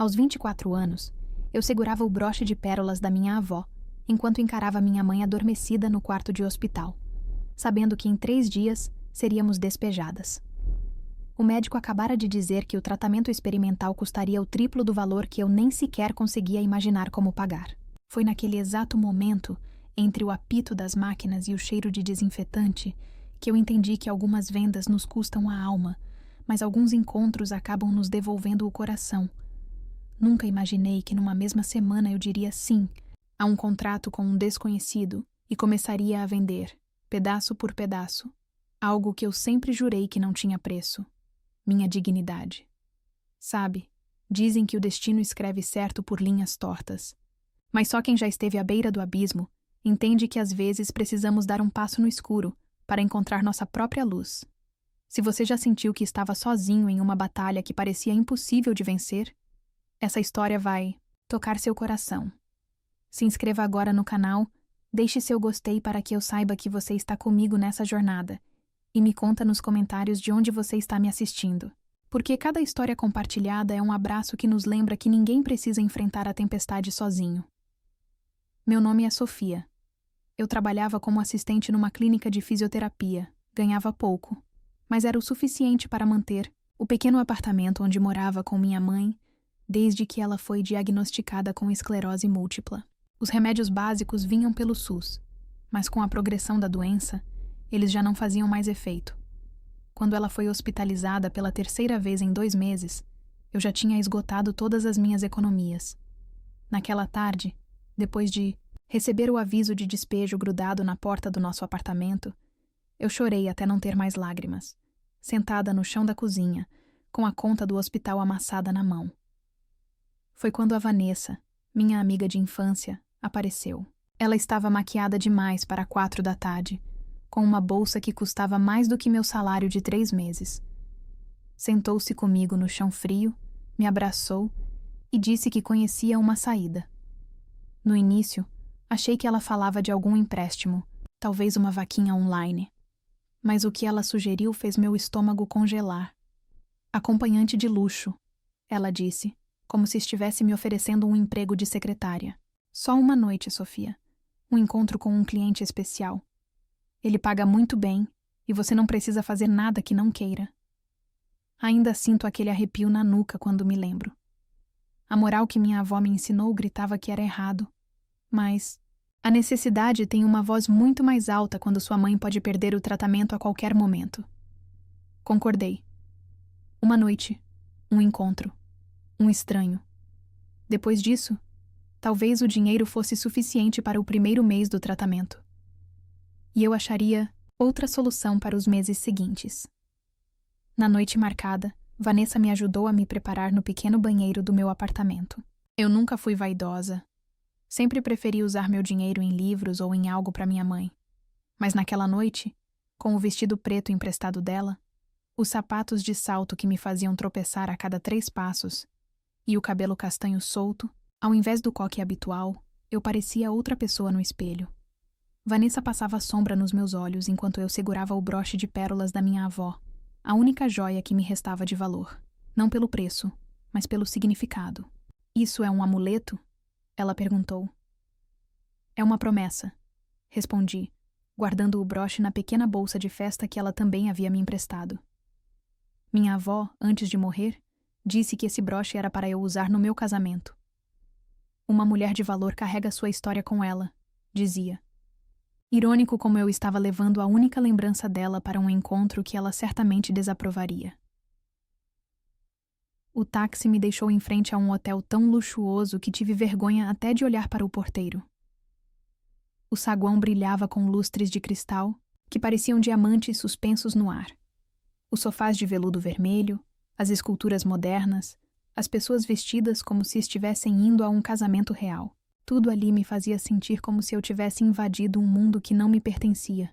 Aos 24 anos, eu segurava o broche de pérolas da minha avó, enquanto encarava minha mãe adormecida no quarto de hospital, sabendo que em 3 dias seríamos despejadas. O médico acabara de dizer que o tratamento experimental custaria o triplo do valor que eu nem sequer conseguia imaginar como pagar. Foi naquele exato momento, entre o apito das máquinas e o cheiro de desinfetante, que eu entendi que algumas vendas nos custam a alma, mas alguns encontros acabam nos devolvendo o coração. Nunca imaginei que numa mesma semana eu diria sim a um contrato com um desconhecido e começaria a vender, pedaço por pedaço, algo que eu sempre jurei que não tinha preço: minha dignidade. Sabe, dizem que o destino escreve certo por linhas tortas. Mas só quem já esteve à beira do abismo entende que às vezes precisamos dar um passo no escuro para encontrar nossa própria luz. Se você já sentiu que estava sozinho em uma batalha que parecia impossível de vencer, essa história vai tocar seu coração. Se inscreva agora no canal, deixe seu gostei para que eu saiba que você está comigo nessa jornada e me conta nos comentários de onde você está me assistindo. Porque cada história compartilhada é um abraço que nos lembra que ninguém precisa enfrentar a tempestade sozinho. Meu nome é Sofia. Eu trabalhava como assistente numa clínica de fisioterapia, ganhava pouco, mas era o suficiente para manter o pequeno apartamento onde morava com minha mãe desde que ela foi diagnosticada com esclerose múltipla. Os remédios básicos vinham pelo SUS, mas com a progressão da doença, eles já não faziam mais efeito. Quando ela foi hospitalizada pela 3ª vez em 2 meses, eu já tinha esgotado todas as minhas economias. Naquela tarde, depois de receber o aviso de despejo grudado na porta do nosso apartamento, eu chorei até não ter mais lágrimas, sentada no chão da cozinha, com a conta do hospital amassada na mão. Foi quando a Vanessa, minha amiga de infância, apareceu. Ela estava maquiada demais para 4 da tarde, com uma bolsa que custava mais do que meu salário de 3 meses. Sentou-se comigo no chão frio, me abraçou e disse que conhecia uma saída. No início, achei que ela falava de algum empréstimo, talvez uma vaquinha online. Mas o que ela sugeriu fez meu estômago congelar. Acompanhante de luxo, ela disse, como se estivesse me oferecendo um emprego de secretária. Só uma noite, Sofia. Um encontro com um cliente especial. Ele paga muito bem e você não precisa fazer nada que não queira. Ainda sinto aquele arrepio na nuca quando me lembro. A moral que minha avó me ensinou gritava que era errado. Mas a necessidade tem uma voz muito mais alta quando sua mãe pode perder o tratamento a qualquer momento. Concordei. Uma noite, um encontro, um estranho. Depois disso, talvez o dinheiro fosse suficiente para o primeiro mês do tratamento. E eu acharia outra solução para os meses seguintes. Na noite marcada, Vanessa me ajudou a me preparar no pequeno banheiro do meu apartamento. Eu nunca fui vaidosa. Sempre preferi usar meu dinheiro em livros ou em algo para minha mãe. Mas naquela noite, com o vestido preto emprestado dela, os sapatos de salto que me faziam tropeçar a cada 3 passos e o cabelo castanho solto, ao invés do coque habitual, eu parecia outra pessoa no espelho. Vanessa passava sombra nos meus olhos enquanto eu segurava o broche de pérolas da minha avó, a única joia que me restava de valor. Não pelo preço, mas pelo significado. Isso é um amuleto? Ela perguntou. É uma promessa, respondi, guardando o broche na pequena bolsa de festa que ela também havia me emprestado. Minha avó, antes de morrer, disse que esse broche era para eu usar no meu casamento. Uma mulher de valor carrega sua história com ela, dizia. Irônico como eu estava levando a única lembrança dela para um encontro que ela certamente desaprovaria. O táxi me deixou em frente a um hotel tão luxuoso que tive vergonha até de olhar para o porteiro. O saguão brilhava com lustres de cristal que pareciam diamantes suspensos no ar. Os sofás de veludo vermelho, as esculturas modernas, as pessoas vestidas como se estivessem indo a um casamento real. Tudo ali me fazia sentir como se eu tivesse invadido um mundo que não me pertencia.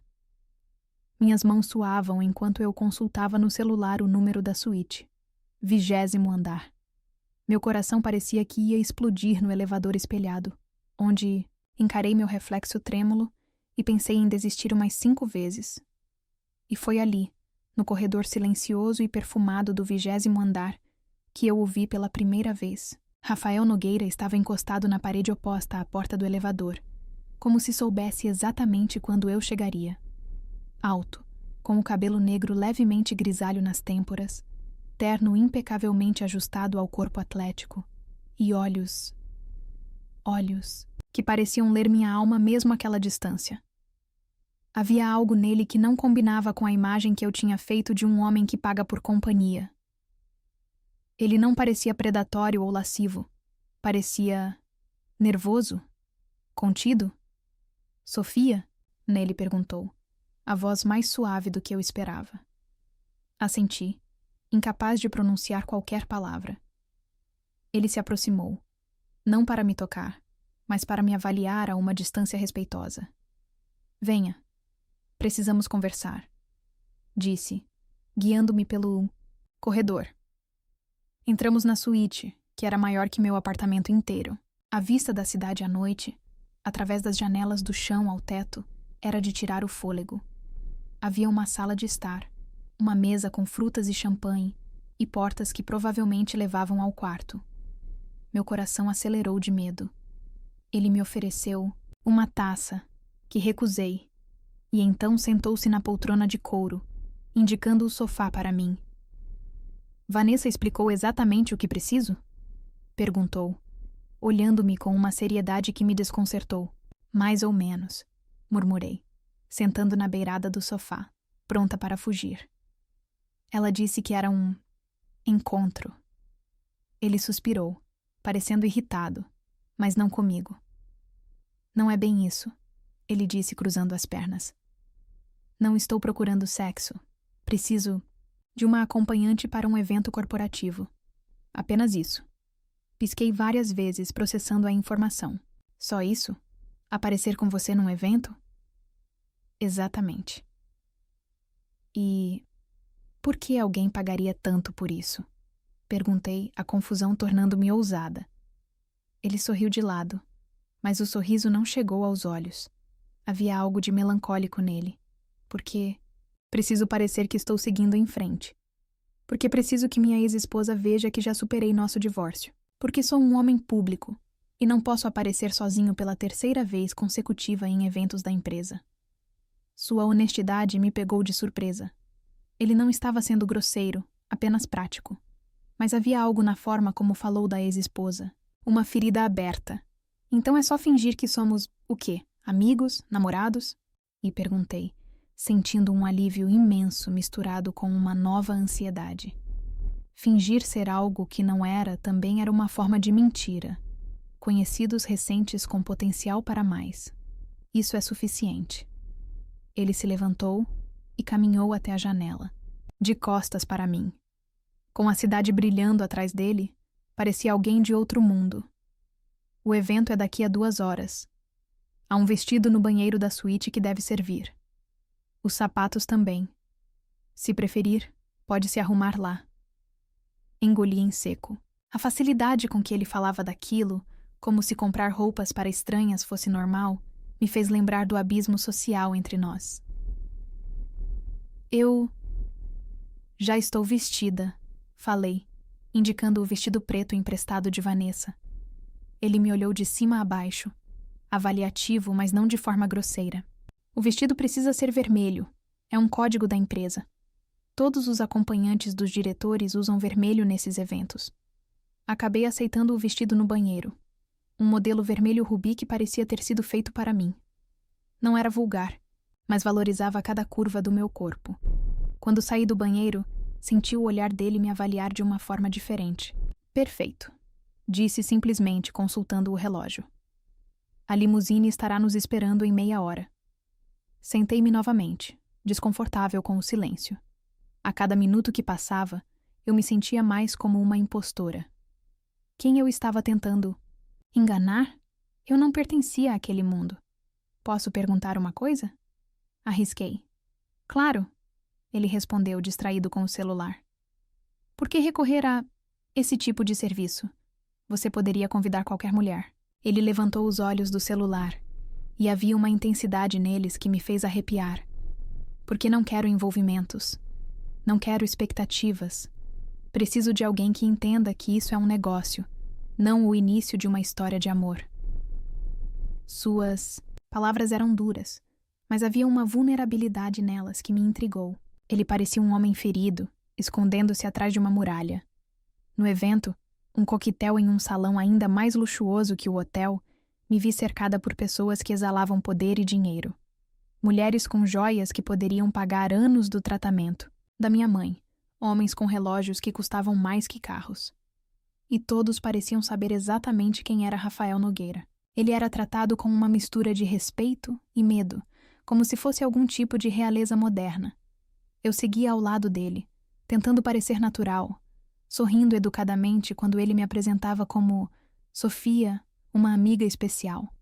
Minhas mãos suavam enquanto eu consultava no celular o número da suíte. 20º andar. Meu coração parecia que ia explodir no elevador espelhado, onde encarei meu reflexo trêmulo e pensei em desistir umas 5 vezes. E foi ali, no corredor silencioso e perfumado do 20º andar, que eu o vi pela primeira vez. Rafael Nogueira estava encostado na parede oposta à porta do elevador, como se soubesse exatamente quando eu chegaria. Alto, com o cabelo negro levemente grisalho nas têmporas, terno impecavelmente ajustado ao corpo atlético, e olhos que pareciam ler minha alma mesmo àquela distância. Havia algo nele que não combinava com a imagem que eu tinha feito de um homem que paga por companhia. Ele não parecia predatório ou lascivo. Parecia nervoso? Contido? Sofia? Nele perguntou, a voz mais suave do que eu esperava. Assenti, incapaz de pronunciar qualquer palavra. Ele se aproximou, não para me tocar, mas para me avaliar a uma distância respeitosa. Venha. Precisamos conversar, disse, guiando-me pelo corredor. Entramos na suíte, que era maior que meu apartamento inteiro. A vista da cidade à noite, através das janelas do chão ao teto, era de tirar o fôlego. Havia uma sala de estar, uma mesa com frutas e champanhe, e portas que provavelmente levavam ao quarto. Meu coração acelerou de medo. Ele me ofereceu uma taça, que recusei, e então sentou-se na poltrona de couro, indicando o sofá para mim. Vanessa explicou exatamente o que preciso? Perguntou, olhando-me com uma seriedade que me desconcertou. Mais ou menos, murmurei, sentando na beirada do sofá, pronta para fugir. Ela disse que era um encontro. Ele suspirou, parecendo irritado, mas não comigo. Não é bem isso, ele disse cruzando as pernas. Não estou procurando sexo. Preciso de uma acompanhante para um evento corporativo. Apenas isso. Pisquei várias vezes, processando a informação. Só isso? Aparecer com você num evento? Exatamente. E por que alguém pagaria tanto por isso? Perguntei, a confusão tornando-me ousada. Ele sorriu de lado, mas o sorriso não chegou aos olhos. Havia algo de melancólico nele. Porque preciso parecer que estou seguindo em frente. Porque preciso que minha ex-esposa veja que já superei nosso divórcio. Porque sou um homem público e não posso aparecer sozinho pela terceira vez consecutiva em eventos da empresa. Sua honestidade me pegou de surpresa. Ele não estava sendo grosseiro, apenas prático. Mas havia algo na forma como falou da ex-esposa. Uma ferida aberta. Então é só fingir que somos, o quê? Amigos? Namorados? E perguntei, sentindo um alívio imenso misturado com uma nova ansiedade. Fingir ser algo que não era também era uma forma de mentira. Conhecidos recentes com potencial para mais. Isso é suficiente. Ele se levantou e caminhou até a janela, de costas para mim. Com a cidade brilhando atrás dele, parecia alguém de outro mundo. O evento é daqui a 2 horas. Há um vestido no banheiro da suíte que deve servir. Os sapatos também. Se preferir, pode se arrumar lá. Engoli em seco. A facilidade com que ele falava daquilo, como se comprar roupas para estranhas fosse normal, me fez lembrar do abismo social entre nós. Eu já estou vestida, falei, indicando o vestido preto emprestado de Vanessa. Ele me olhou de cima a baixo, avaliativo, mas não de forma grosseira. O vestido precisa ser vermelho. É um código da empresa. Todos os acompanhantes dos diretores usam vermelho nesses eventos. Acabei aceitando o vestido no banheiro. Um modelo vermelho rubi que parecia ter sido feito para mim. Não era vulgar, mas valorizava cada curva do meu corpo. Quando saí do banheiro, senti o olhar dele me avaliar de uma forma diferente. Perfeito, disse simplesmente, consultando o relógio. A limusine estará nos esperando em meia hora. Sentei-me novamente, desconfortável com o silêncio. A cada minuto que passava, eu me sentia mais como uma impostora. Quem eu estava tentando enganar? Eu não pertencia àquele mundo. Posso perguntar uma coisa? Arrisquei. Claro, ele respondeu, distraído com o celular. Por que recorrer a esse tipo de serviço? Você poderia convidar qualquer mulher. Ele levantou os olhos do celular, e havia uma intensidade neles que me fez arrepiar. Porque não quero envolvimentos. Não quero expectativas. Preciso de alguém que entenda que isso é um negócio. não o início de uma história de amor. Suas palavras eram duras, mas havia uma vulnerabilidade nelas que me intrigou. Ele parecia um homem ferido, escondendo-se atrás de uma muralha. No evento, um coquetel em um salão ainda mais luxuoso que o hotel, me vi cercada por pessoas que exalavam poder e dinheiro. Mulheres com joias que poderiam pagar anos do tratamento, da minha mãe, homens com relógios que custavam mais que carros. E todos pareciam saber exatamente quem era Rafael Nogueira. Ele era tratado com uma mistura de respeito e medo, como se fosse algum tipo de realeza moderna. Eu seguia ao lado dele, tentando parecer natural, sorrindo educadamente quando ele me apresentava como Sofia, uma amiga especial.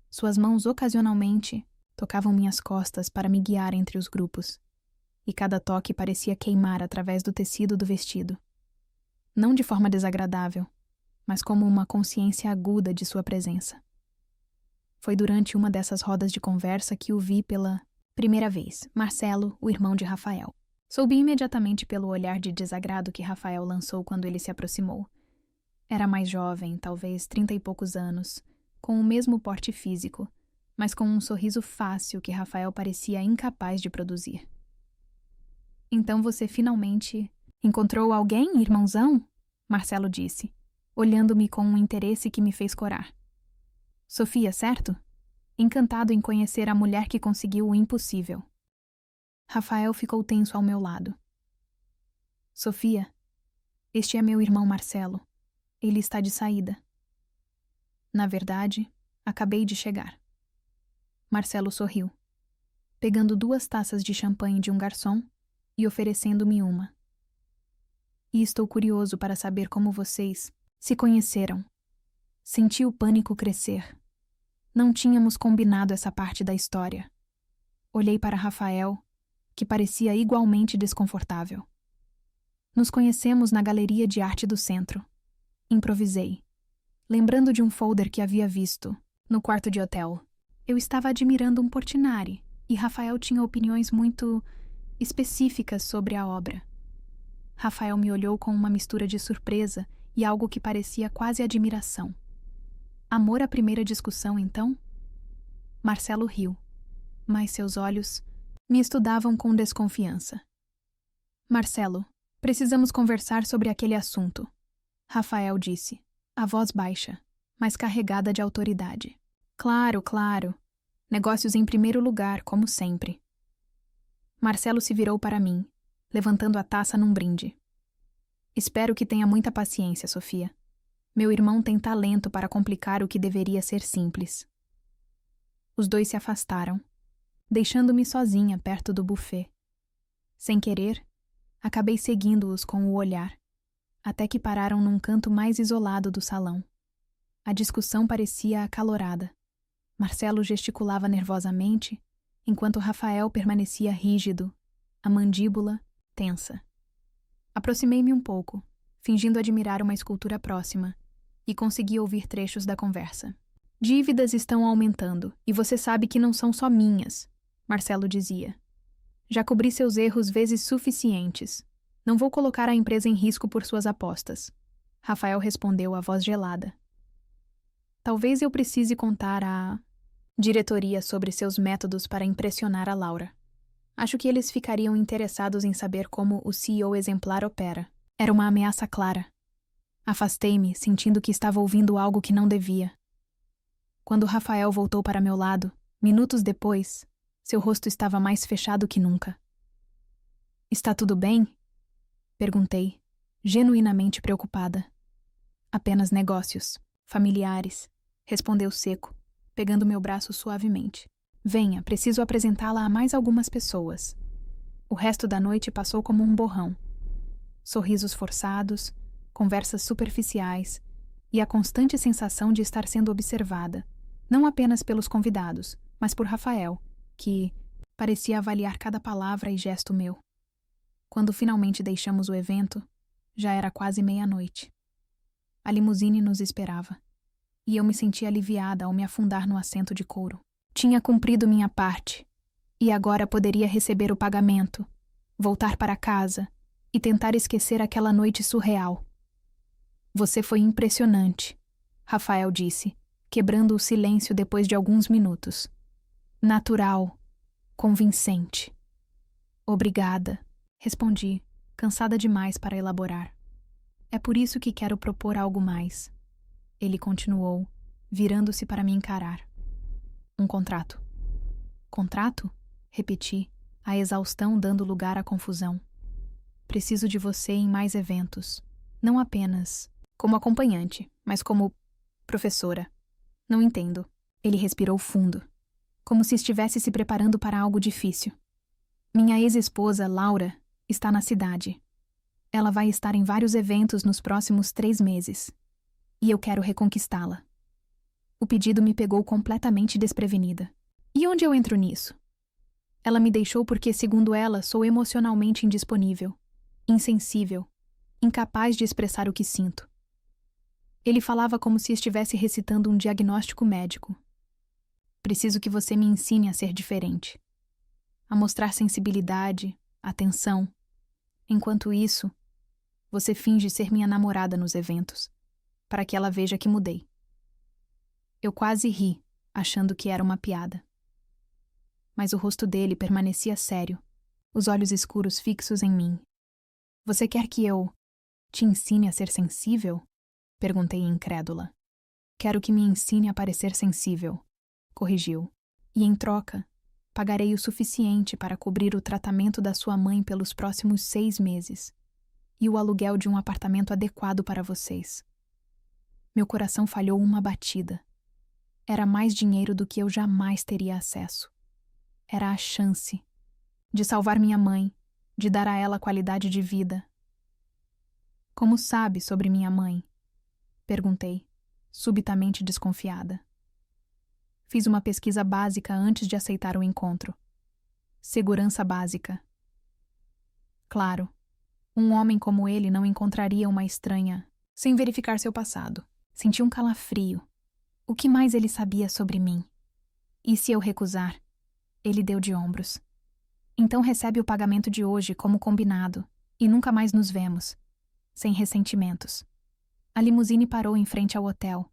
Suas mãos ocasionalmente tocavam minhas costas para me guiar entre os grupos, e cada toque parecia queimar através do tecido do vestido. Não de forma desagradável, mas como uma consciência aguda de sua presença. Foi durante uma dessas rodas de conversa que o vi pela primeira vez, Marcelo, o irmão de Rafael. Soube imediatamente pelo olhar de desagrado que Rafael lançou quando ele se aproximou. Era mais jovem, talvez 30 e poucos anos, com o mesmo porte físico, mas com um sorriso fácil que Rafael parecia incapaz de produzir. Então você finalmente encontrou alguém, irmãozão? Marcelo disse, olhando-me com um interesse que me fez corar. Sofia, certo? Encantado em conhecer a mulher que conseguiu o impossível. Rafael ficou tenso ao meu lado. Sofia, este é meu irmão Marcelo. Ele está de saída. Na verdade, acabei de chegar. Marcelo sorriu, pegando 2 taças de champanhe de um garçom e oferecendo-me uma. E estou curioso para saber como vocês se conheceram. Senti o pânico crescer. Não tínhamos combinado essa parte da história. Olhei para Rafael, que parecia igualmente desconfortável. Nos conhecemos na galeria de arte do centro. Improvisei, lembrando de um folder que havia visto no quarto de hotel. Eu estava admirando um Portinari e Rafael tinha opiniões muito específicas sobre a obra. Rafael me olhou com uma mistura de surpresa e algo que parecia quase admiração. Amor à primeira discussão, então? Marcelo riu, mas seus olhos me estudavam com desconfiança. Marcelo, precisamos conversar sobre aquele assunto, Rafael disse, a voz baixa, mas carregada de autoridade. Claro, claro. Negócios em primeiro lugar, como sempre. Marcelo se virou para mim, levantando a taça num brinde. Espero que tenha muita paciência, Sofia. Meu irmão tem talento para complicar o que deveria ser simples. Os dois se afastaram, deixando-me sozinha perto do buffet. Sem querer, acabei seguindo-os com o olhar, até que pararam num canto mais isolado do salão. A discussão parecia acalorada. Marcelo gesticulava nervosamente, enquanto Rafael permanecia rígido, a mandíbula tensa. Aproximei-me um pouco, fingindo admirar uma escultura próxima, e consegui ouvir trechos da conversa. Dívidas estão aumentando, e você sabe que não são só minhas, Marcelo dizia. Já cobri seus erros vezes suficientes. Não vou colocar a empresa em risco por suas apostas. Rafael respondeu, a voz gelada. Talvez eu precise contar à diretoria sobre seus métodos para impressionar a Laura. Acho que eles ficariam interessados em saber como o CEO exemplar opera. Era uma ameaça clara. Afastei-me, sentindo que estava ouvindo algo que não devia. Quando Rafael voltou para meu lado, minutos depois, seu rosto estava mais fechado que nunca. Está tudo bem? Perguntei, genuinamente preocupada. Apenas negócios, familiares, respondeu seco, pegando meu braço suavemente. Venha, preciso apresentá-la a mais algumas pessoas. O resto da noite passou como um borrão. Sorrisos forçados, conversas superficiais e a constante sensação de estar sendo observada, não apenas pelos convidados, mas por Rafael, que parecia avaliar cada palavra e gesto meu. Quando finalmente deixamos o evento, já era quase meia-noite. A limusine nos esperava, e eu me senti aliviada ao me afundar no assento de couro. Tinha cumprido minha parte, e agora poderia receber o pagamento, voltar para casa e tentar esquecer aquela noite surreal. Você foi impressionante, Rafael disse, quebrando o silêncio depois de alguns minutos. Natural, convincente. Obrigada, respondi, cansada demais para elaborar. É por isso que quero propor algo mais. Ele continuou, virando-se para me encarar. Um contrato. Contrato? Repeti, a exaustão dando lugar à confusão. Preciso de você em mais eventos. Não apenas como acompanhante, mas como professora. Não entendo. Ele respirou fundo, como se estivesse se preparando para algo difícil. Minha ex-esposa, Laura, está na cidade. Ela vai estar em vários eventos nos próximos 3 meses. E eu quero reconquistá-la. O pedido me pegou completamente desprevenida. E onde eu entro nisso? Ela me deixou porque, segundo ela, sou emocionalmente indisponível, insensível, incapaz de expressar o que sinto. Ele falava como se estivesse recitando um diagnóstico médico. Preciso que você me ensine a ser diferente, a mostrar sensibilidade, atenção. Enquanto isso, você finge ser minha namorada nos eventos, para que ela veja que mudei. Eu quase ri, achando que era uma piada. Mas o rosto dele permanecia sério, os olhos escuros fixos em mim. Você quer que eu te ensine a ser sensível? Perguntei incrédula. Quero que me ensine a parecer sensível, corrigiu. E em troca, pagarei o suficiente para cobrir o tratamento da sua mãe pelos próximos 6 meses e o aluguel de um apartamento adequado para vocês. Meu coração falhou uma batida. Era mais dinheiro do que eu jamais teria acesso. Era a chance de salvar minha mãe, de dar a ela qualidade de vida. Como sabe sobre minha mãe? Perguntei, subitamente desconfiada. Fiz uma pesquisa básica antes de aceitar o encontro. Segurança básica. Claro, um homem como ele não encontraria uma estranha sem verificar seu passado. Senti um calafrio. O que mais ele sabia sobre mim? E se eu recusar? Ele deu de ombros. Então recebe o pagamento de hoje como combinado, e nunca mais nos vemos. Sem ressentimentos. A limusine parou em frente ao hotel.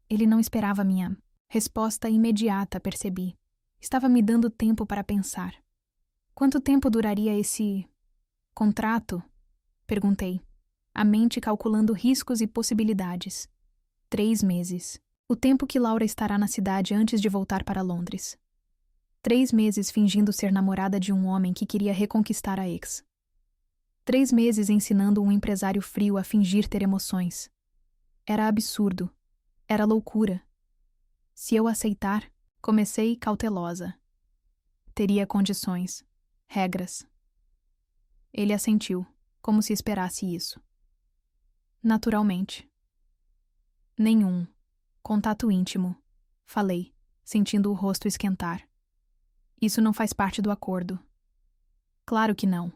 Ele não esperava minha resposta imediata, percebi. Estava me dando tempo para pensar. Quanto tempo duraria esse contrato? Perguntei, a mente calculando riscos e possibilidades. 3 meses. O tempo que Laura estará na cidade antes de voltar para Londres. 3 meses fingindo ser namorada de um homem que queria reconquistar a ex. 3 meses ensinando um empresário frio a fingir ter emoções. Era absurdo. Era loucura. Se eu aceitar, comecei cautelosa. Teria condições, regras. Ele assentiu, como se esperasse isso. Naturalmente. Nenhum. Contato íntimo. Falei, sentindo o rosto esquentar. Isso não faz parte do acordo. Claro que não,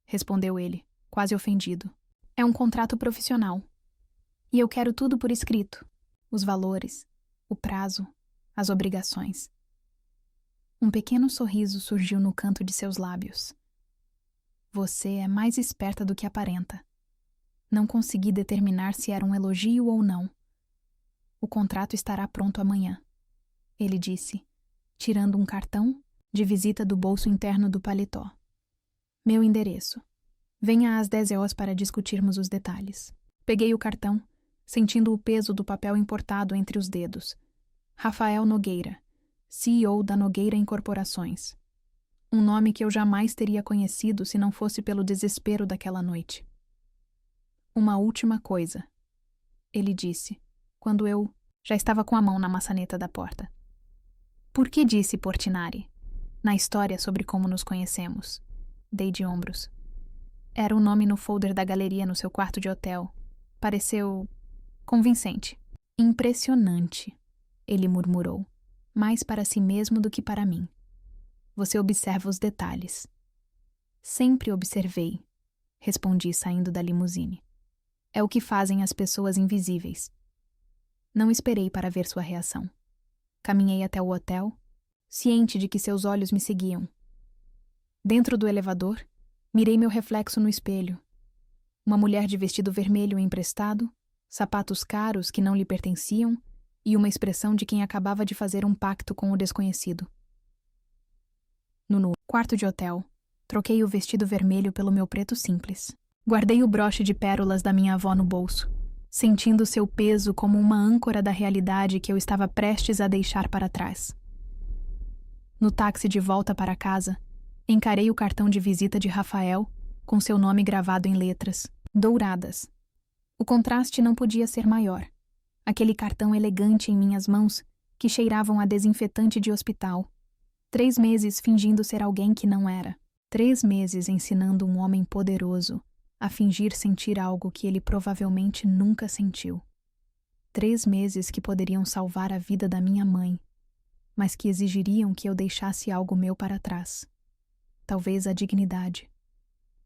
respondeu ele, quase ofendido. É um contrato profissional. E eu quero tudo por escrito. Os valores, o prazo, as obrigações. Um pequeno sorriso surgiu no canto de seus lábios. Você é mais esperta do que aparenta. Não consegui determinar se era um elogio ou não. O contrato estará pronto amanhã, ele disse, tirando um cartão de visita do bolso interno do paletó. Meu endereço. Venha às 10 horas para discutirmos os detalhes. Peguei o cartão, sentindo o peso do papel importado entre os dedos. Rafael Nogueira, CEO da Nogueira Incorporações. Um nome que eu jamais teria conhecido se não fosse pelo desespero daquela noite. Uma última coisa, ele disse, quando eu já estava com a mão na maçaneta da porta. Por que disse Portinari? Na história sobre como nos conhecemos. Dei de ombros. Era o nome no folder da galeria no seu quarto de hotel. Pareceu convincente. Impressionante, ele murmurou, mais para si mesmo do que para mim. Você observa os detalhes. Sempre observei, respondi saindo da limusine. É o que fazem as pessoas invisíveis. Não esperei para ver sua reação. Caminhei até o hotel, ciente de que seus olhos me seguiam. Dentro do elevador, mirei meu reflexo no espelho. Uma mulher de vestido vermelho emprestado, sapatos caros que não lhe pertenciam e uma expressão de quem acabava de fazer um pacto com o desconhecido. No quarto de hotel, troquei o vestido vermelho pelo meu preto simples. Guardei o broche de pérolas da minha avó no bolso, sentindo seu peso como uma âncora da realidade que eu estava prestes a deixar para trás. No táxi de volta para casa, encarei o cartão de visita de Rafael, com seu nome gravado em letras douradas. O contraste não podia ser maior. Aquele cartão elegante em minhas mãos, que cheiravam a desinfetante de hospital. 3 meses fingindo ser alguém que não era. 3 meses ensinando um homem poderoso a fingir sentir algo que ele provavelmente nunca sentiu. 3 meses que poderiam salvar a vida da minha mãe, mas que exigiriam que eu deixasse algo meu para trás. Talvez a dignidade.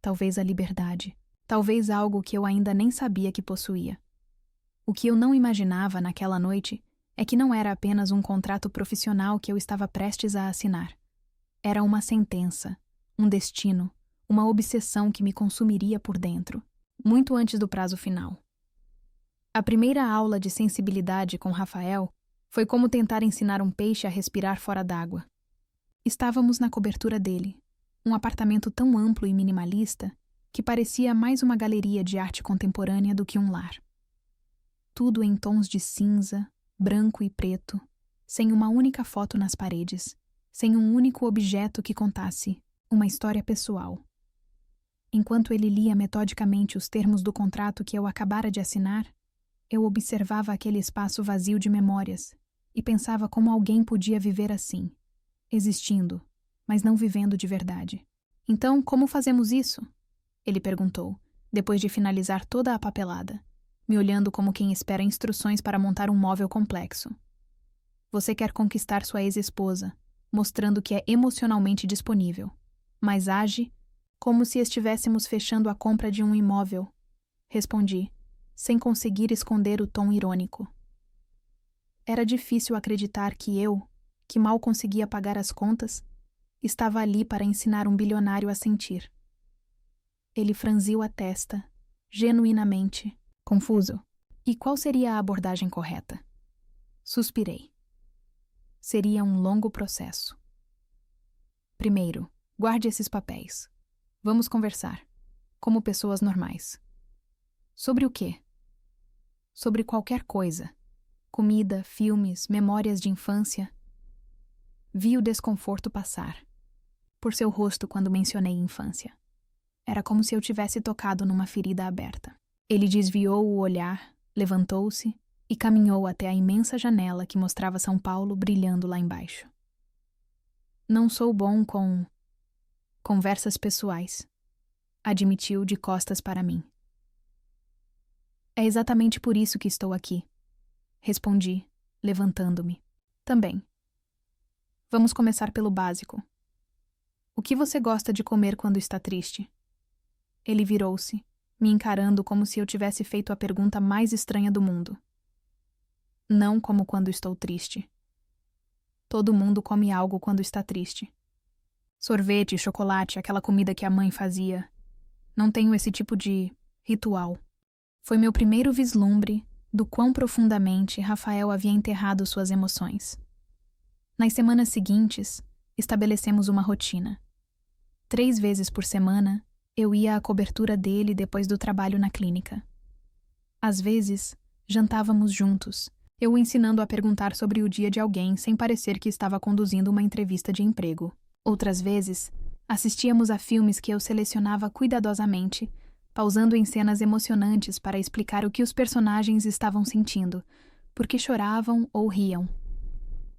Talvez a liberdade. Talvez algo que eu ainda nem sabia que possuía. O que eu não imaginava naquela noite é que não era apenas um contrato profissional que eu estava prestes a assinar. Era uma sentença, um destino, uma obsessão que me consumiria por dentro, muito antes do prazo final. A primeira aula de sensibilidade com Rafael foi como tentar ensinar um peixe a respirar fora d'água. Estávamos na cobertura dele, um apartamento tão amplo e minimalista que parecia mais uma galeria de arte contemporânea do que um lar. Tudo em tons de cinza, branco e preto, sem uma única foto nas paredes, sem um único objeto que contasse uma história pessoal. Enquanto ele lia metodicamente os termos do contrato que eu acabara de assinar, eu observava aquele espaço vazio de memórias e pensava como alguém podia viver assim, existindo, mas não vivendo de verdade. Então, como fazemos isso? Ele perguntou, depois de finalizar toda a papelada, me olhando como quem espera instruções para montar um móvel complexo. Você quer conquistar sua ex-esposa, mostrando que é emocionalmente disponível, mas age como se estivéssemos fechando a compra de um imóvel, respondi, sem conseguir esconder o tom irônico. Era difícil acreditar que eu, que mal conseguia pagar as contas, estava ali para ensinar um bilionário a sentir. Ele franziu a testa, genuinamente, confuso. E qual seria a abordagem correta? Suspirei. Seria um longo processo. Primeiro, guarde esses papéis. Vamos conversar, como pessoas normais. Sobre o quê? Sobre qualquer coisa. Comida, filmes, memórias de infância. Vi o desconforto passar, por seu rosto quando mencionei infância. Era como se eu tivesse tocado numa ferida aberta. Ele desviou o olhar, levantou-se e caminhou até a imensa janela que mostrava São Paulo brilhando lá embaixo. Não sou bom com conversas pessoais, admitiu de costas para mim. É exatamente por isso que estou aqui, respondi, levantando-me. Também. Vamos começar pelo básico. O que você gosta de comer quando está triste? Ele virou-se, me encarando como se eu tivesse feito a pergunta mais estranha do mundo. Não como quando estou triste. Todo mundo come algo quando está triste. Sorvete, chocolate, aquela comida que a mãe fazia. Não tenho esse tipo de ritual. Foi meu primeiro vislumbre do quão profundamente Rafael havia enterrado suas emoções. Nas semanas seguintes, estabelecemos uma rotina. 3 vezes por semana, eu ia à cobertura dele depois do trabalho na clínica. Às vezes, jantávamos juntos, eu o ensinando a perguntar sobre o dia de alguém sem parecer que estava conduzindo uma entrevista de emprego. Outras vezes, assistíamos a filmes que eu selecionava cuidadosamente, pausando em cenas emocionantes para explicar o que os personagens estavam sentindo, por que choravam ou riam.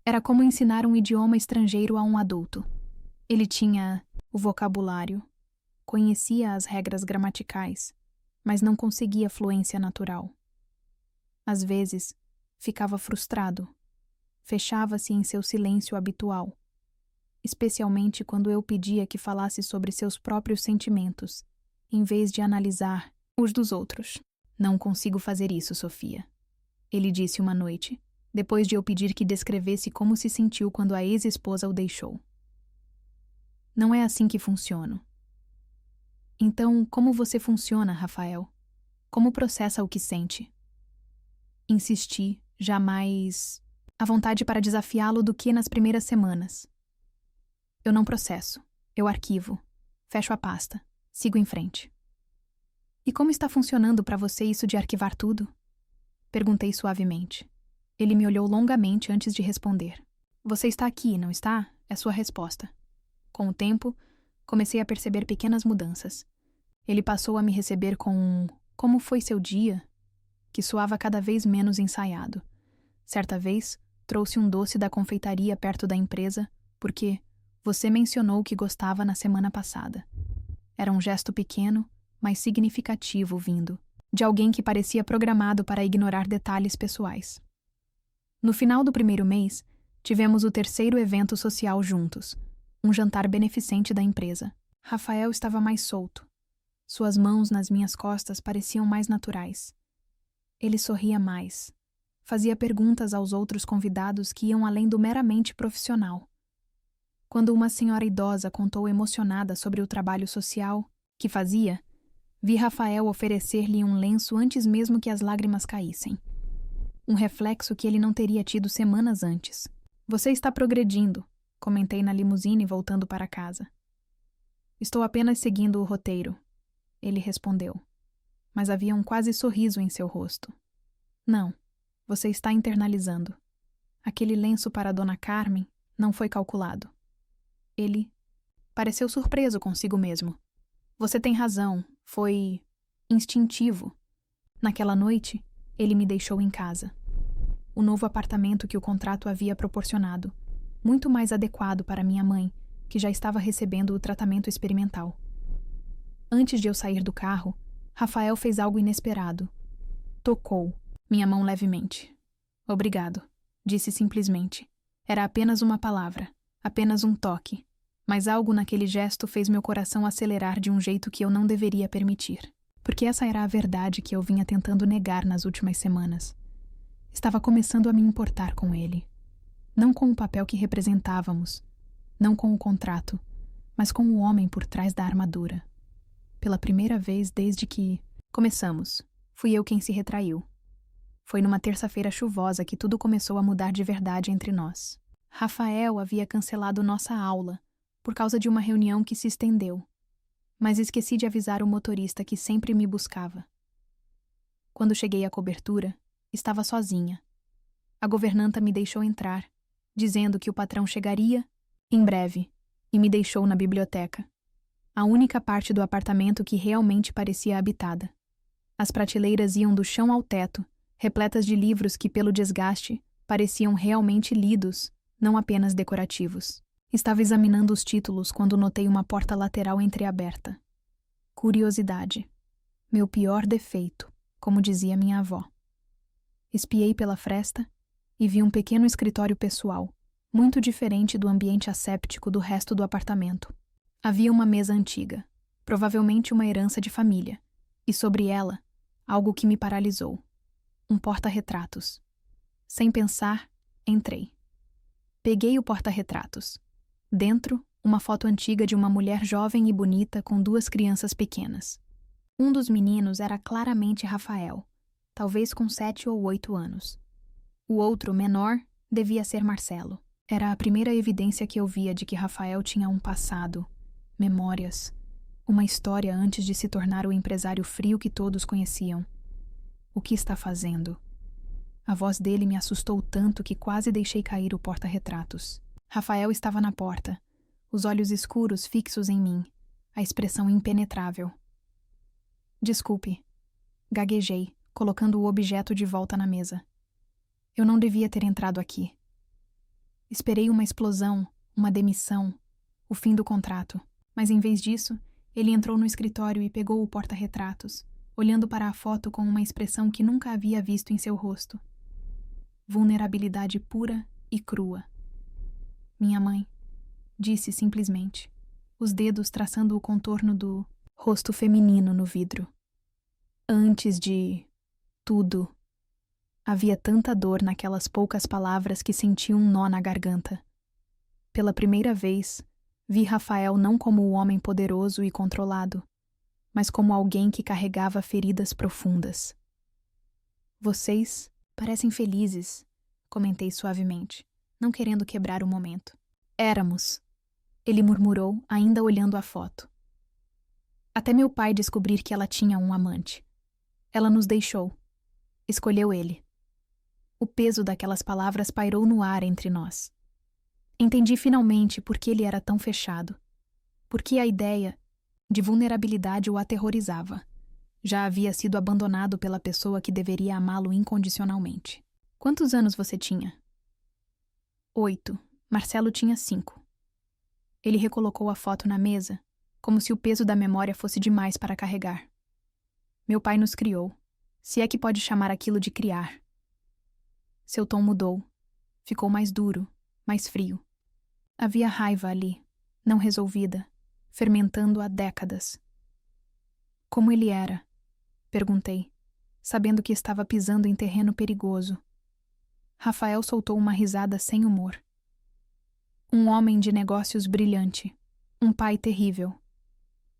Era como ensinar um idioma estrangeiro a um adulto. Ele tinha o vocabulário, conhecia as regras gramaticais, mas não conseguia fluência natural. Às vezes, ficava frustrado, fechava-se em seu silêncio habitual, especialmente quando eu pedia que falasse sobre seus próprios sentimentos, em vez de analisar os dos outros. Não consigo fazer isso, Sofia, ele disse uma noite, depois de eu pedir que descrevesse como se sentiu quando a ex-esposa o deixou. Não é assim que funciono. Então, como você funciona, Rafael? Como processa o que sente? Insisti, jamais a vontade para desafiá-lo do que nas primeiras semanas. Eu não processo, eu arquivo, fecho a pasta, sigo em frente. E como está funcionando para você isso de arquivar tudo? Perguntei suavemente. Ele me olhou longamente antes de responder. Você está aqui, não está? É sua resposta. Com o tempo, comecei a perceber pequenas mudanças. Ele passou a me receber com um "como foi seu dia?", que soava cada vez menos ensaiado. Certa vez, trouxe um doce da confeitaria perto da empresa, porque você mencionou que gostava na semana passada. Era um gesto pequeno, mas significativo vindo de alguém que parecia programado para ignorar detalhes pessoais. No final do primeiro mês, tivemos o terceiro evento social juntos, um jantar beneficente da empresa. Rafael estava mais solto. Suas mãos nas minhas costas pareciam mais naturais. Ele sorria mais. Fazia perguntas aos outros convidados que iam além do meramente profissional. Quando uma senhora idosa contou emocionada sobre o trabalho social que fazia, vi Rafael oferecer-lhe um lenço antes mesmo que as lágrimas caíssem. Um reflexo que ele não teria tido semanas antes. Você está progredindo, comentei na limusine voltando para casa. Estou apenas seguindo o roteiro, ele respondeu. Mas havia um quase sorriso em seu rosto. Não, você está internalizando. Aquele lenço para Dona Carmen não foi calculado. Ele pareceu surpreso consigo mesmo. Você tem razão, foi instintivo. Naquela noite, ele me deixou em casa. O novo apartamento que o contrato havia proporcionado, muito mais adequado para minha mãe, que já estava recebendo o tratamento experimental. Antes de eu sair do carro, Rafael fez algo inesperado. Tocou minha mão levemente. Obrigado, disse simplesmente. Era apenas uma palavra, apenas um toque, mas algo naquele gesto fez meu coração acelerar de um jeito que eu não deveria permitir, porque essa era a verdade que eu vinha tentando negar nas últimas semanas. Estava começando a me importar com ele. Não com o papel que representávamos, não com o contrato, mas com o homem por trás da armadura. Pela primeira vez desde que começamos, fui eu quem se retraiu. Foi numa terça-feira chuvosa que tudo começou a mudar de verdade entre nós. Rafael havia cancelado nossa aula por causa de uma reunião que se estendeu, mas esqueci de avisar o motorista que sempre me buscava. Quando cheguei à cobertura, estava sozinha. A governanta me deixou entrar, dizendo que o patrão chegaria em breve, e me deixou na biblioteca, a única parte do apartamento que realmente parecia habitada. As prateleiras iam do chão ao teto, repletas de livros que, pelo desgaste, pareciam realmente lidos, não apenas decorativos. Estava examinando os títulos quando notei uma porta lateral entreaberta. Curiosidade. Meu pior defeito, como dizia minha avó. Espiei pela fresta e vi um pequeno escritório pessoal, muito diferente do ambiente asséptico do resto do apartamento. Havia uma mesa antiga, provavelmente uma herança de família, e sobre ela, algo que me paralisou. Um porta-retratos. Sem pensar, entrei. Peguei o porta-retratos. Dentro, uma foto antiga de uma mulher jovem e bonita com duas crianças pequenas. Um dos meninos era claramente Rafael, talvez com 7 ou 8 anos. O outro, menor, devia ser Marcelo. Era a primeira evidência que eu via de que Rafael tinha um passado, memórias, uma história antes de se tornar o empresário frio que todos conheciam. O que está fazendo? A voz dele me assustou tanto que quase deixei cair o porta-retratos. Rafael estava na porta, os olhos escuros fixos em mim, a expressão impenetrável. Desculpe, gaguejei, colocando o objeto de volta na mesa. Eu não devia ter entrado aqui. Esperei uma explosão, uma demissão, o fim do contrato, mas em vez disso, ele entrou no escritório e pegou o porta-retratos, olhando para a foto com uma expressão que nunca havia visto em seu rosto. Vulnerabilidade pura e crua. Minha mãe, disse simplesmente, os dedos traçando o contorno do rosto feminino no vidro. Antes de tudo, havia tanta dor naquelas poucas palavras que senti um nó na garganta. Pela primeira vez, vi Rafael não como o homem poderoso e controlado, mas como alguém que carregava feridas profundas. Vocês Parecem felizes, comentei suavemente, não querendo quebrar o momento. Éramos, ele murmurou, ainda olhando a foto. Até meu pai descobrir que ela tinha um amante. Ela nos deixou. Escolheu ele. O peso daquelas palavras pairou no ar entre nós. Entendi finalmente por que ele era tão fechado. Por que a ideia de vulnerabilidade o aterrorizava. Já havia sido abandonado pela pessoa que deveria amá-lo incondicionalmente. Quantos anos você tinha? 8. Marcelo tinha 5. Ele recolocou a foto na mesa, como se o peso da memória fosse demais para carregar. Meu pai nos criou, se é que pode chamar aquilo de criar. Seu tom mudou. Ficou mais duro, mais frio. Havia raiva ali, não resolvida, fermentando há décadas. Como ele era? Perguntei, sabendo que estava pisando em terreno perigoso. Rafael soltou uma risada sem humor. Um homem de negócios brilhante, um pai terrível.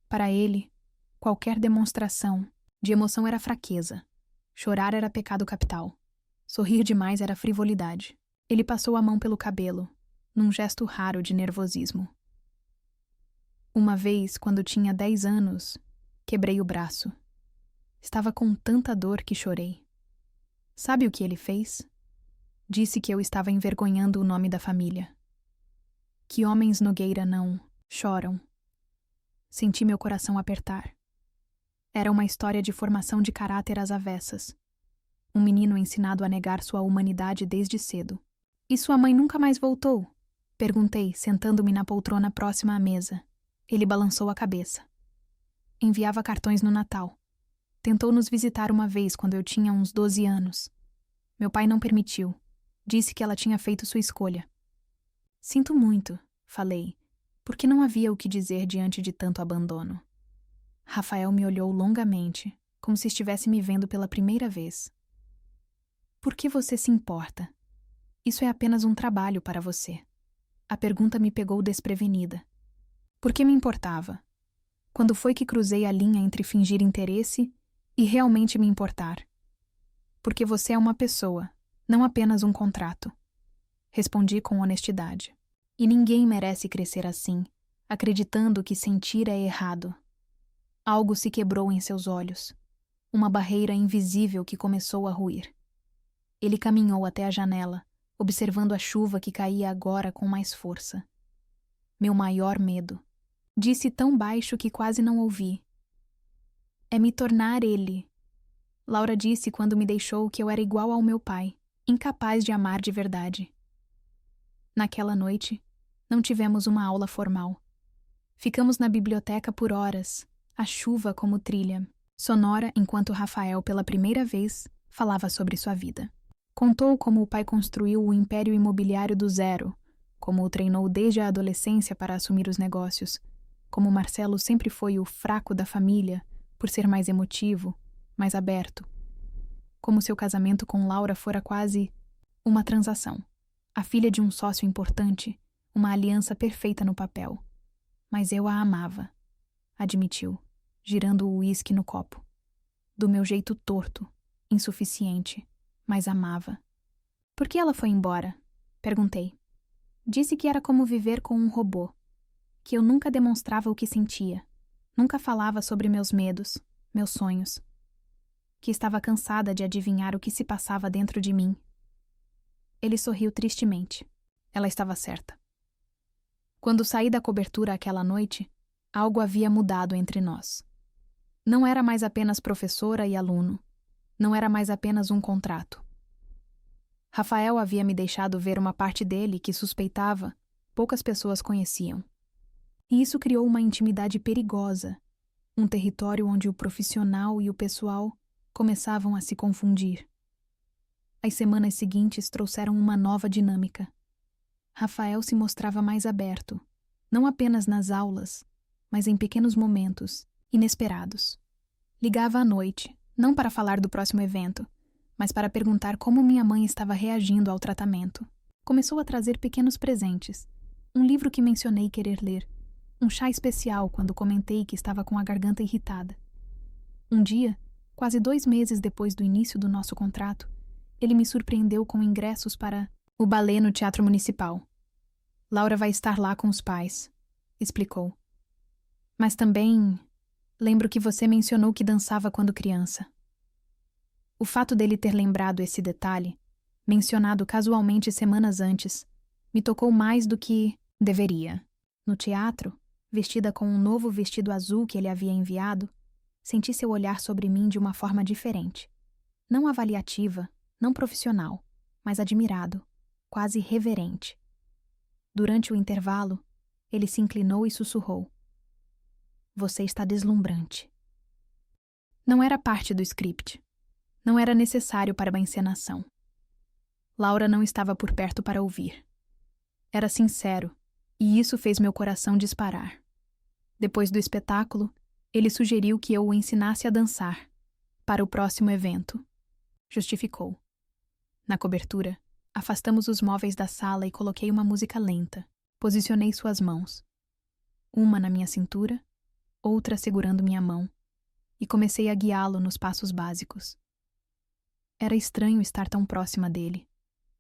Para ele, qualquer demonstração de emoção era fraqueza. Chorar era pecado capital. Sorrir demais era frivolidade. Ele passou a mão pelo cabelo, num gesto raro de nervosismo. Uma vez, quando tinha 10 anos, quebrei o braço. Estava com tanta dor que chorei. Sabe o que ele fez? Disse que eu estava envergonhando o nome da família. Que homens Nogueira não choram. Senti meu coração apertar. Era uma história de formação de caráter às avessas. Um menino ensinado a negar sua humanidade desde cedo. E sua mãe nunca mais voltou? Perguntei, sentando-me na poltrona próxima à mesa. Ele balançou a cabeça. Enviava cartões no Natal. Tentou nos visitar uma vez quando eu tinha uns 12 anos. Meu pai não permitiu. Disse que ela tinha feito sua escolha. Sinto muito, falei, porque não havia o que dizer diante de tanto abandono. Rafael me olhou longamente, como se estivesse me vendo pela primeira vez. Por que você se importa? Isso é apenas um trabalho para você. A pergunta me pegou desprevenida. Por que me importava? Quando foi que cruzei a linha entre fingir interesse e realmente me importar? Porque você é uma pessoa, não apenas um contrato. Respondi com honestidade. E ninguém merece crescer assim, acreditando que sentir é errado. Algo se quebrou em seus olhos. Uma barreira invisível que começou a ruir. Ele caminhou até a janela, observando a chuva que caía agora com mais força. Meu maior medo. Disse tão baixo que quase não ouvi. É me tornar ele. Laura disse quando me deixou que eu era igual ao meu pai, incapaz de amar de verdade. Naquela noite, não tivemos uma aula formal. Ficamos na biblioteca por horas, a chuva como trilha, sonora enquanto Rafael, pela primeira vez, falava sobre sua vida. Contou como o pai construiu o império imobiliário do zero, como o treinou desde a adolescência para assumir os negócios, como Marcelo sempre foi o fraco da família, por ser mais emotivo, mais aberto. Como seu casamento com Laura fora quase uma transação. A filha de um sócio importante, uma aliança perfeita no papel. Mas eu a amava, admitiu, girando o uísque no copo. Do meu jeito torto, insuficiente, mas amava. Por que ela foi embora? Perguntei. Disse que era como viver com um robô, que eu nunca demonstrava o que sentia, nunca falava sobre meus medos, meus sonhos, que estava cansada de adivinhar o que se passava dentro de mim. Ele sorriu tristemente. Ela estava certa. Quando saí da cobertura aquela noite, algo havia mudado entre nós. Não era mais apenas professora e aluno. Não era mais apenas um contrato. Rafael havia me deixado ver uma parte dele que suspeitava, poucas pessoas conheciam. E isso criou uma intimidade perigosa, um território onde o profissional e o pessoal começavam a se confundir. As semanas seguintes trouxeram uma nova dinâmica. Rafael se mostrava mais aberto, não apenas nas aulas, mas em pequenos momentos, inesperados. Ligava à noite, não para falar do próximo evento, mas para perguntar como minha mãe estava reagindo ao tratamento. Começou a trazer pequenos presentes, um livro que mencionei querer ler, um chá especial quando comentei que estava com a garganta irritada. Um dia, quase 2 meses depois do início do nosso contrato, Ele me surpreendeu com ingressos para o balé no Teatro Municipal. Laura vai estar lá com os pais, explicou. Mas também lembro que você mencionou que dançava quando criança. O fato dele ter lembrado esse detalhe, mencionado casualmente semanas antes, me tocou mais do que deveria. No teatro, vestida com um novo vestido azul que ele havia enviado, senti seu olhar sobre mim de uma forma diferente. Não avaliativa, não profissional, mas admirado, quase reverente. Durante o intervalo, ele se inclinou e sussurrou. Você está deslumbrante. Não era parte do script. Não era necessário para uma encenação. Laura não estava por perto para ouvir. Era sincero, e isso fez meu coração disparar. Depois do espetáculo, ele sugeriu que eu o ensinasse a dançar, para o próximo evento. Justificou. Na cobertura, afastamos os móveis da sala e coloquei uma música lenta. Posicionei suas mãos. Uma na minha cintura, outra segurando minha mão, e comecei a guiá-lo nos passos básicos. Era estranho estar tão próxima dele,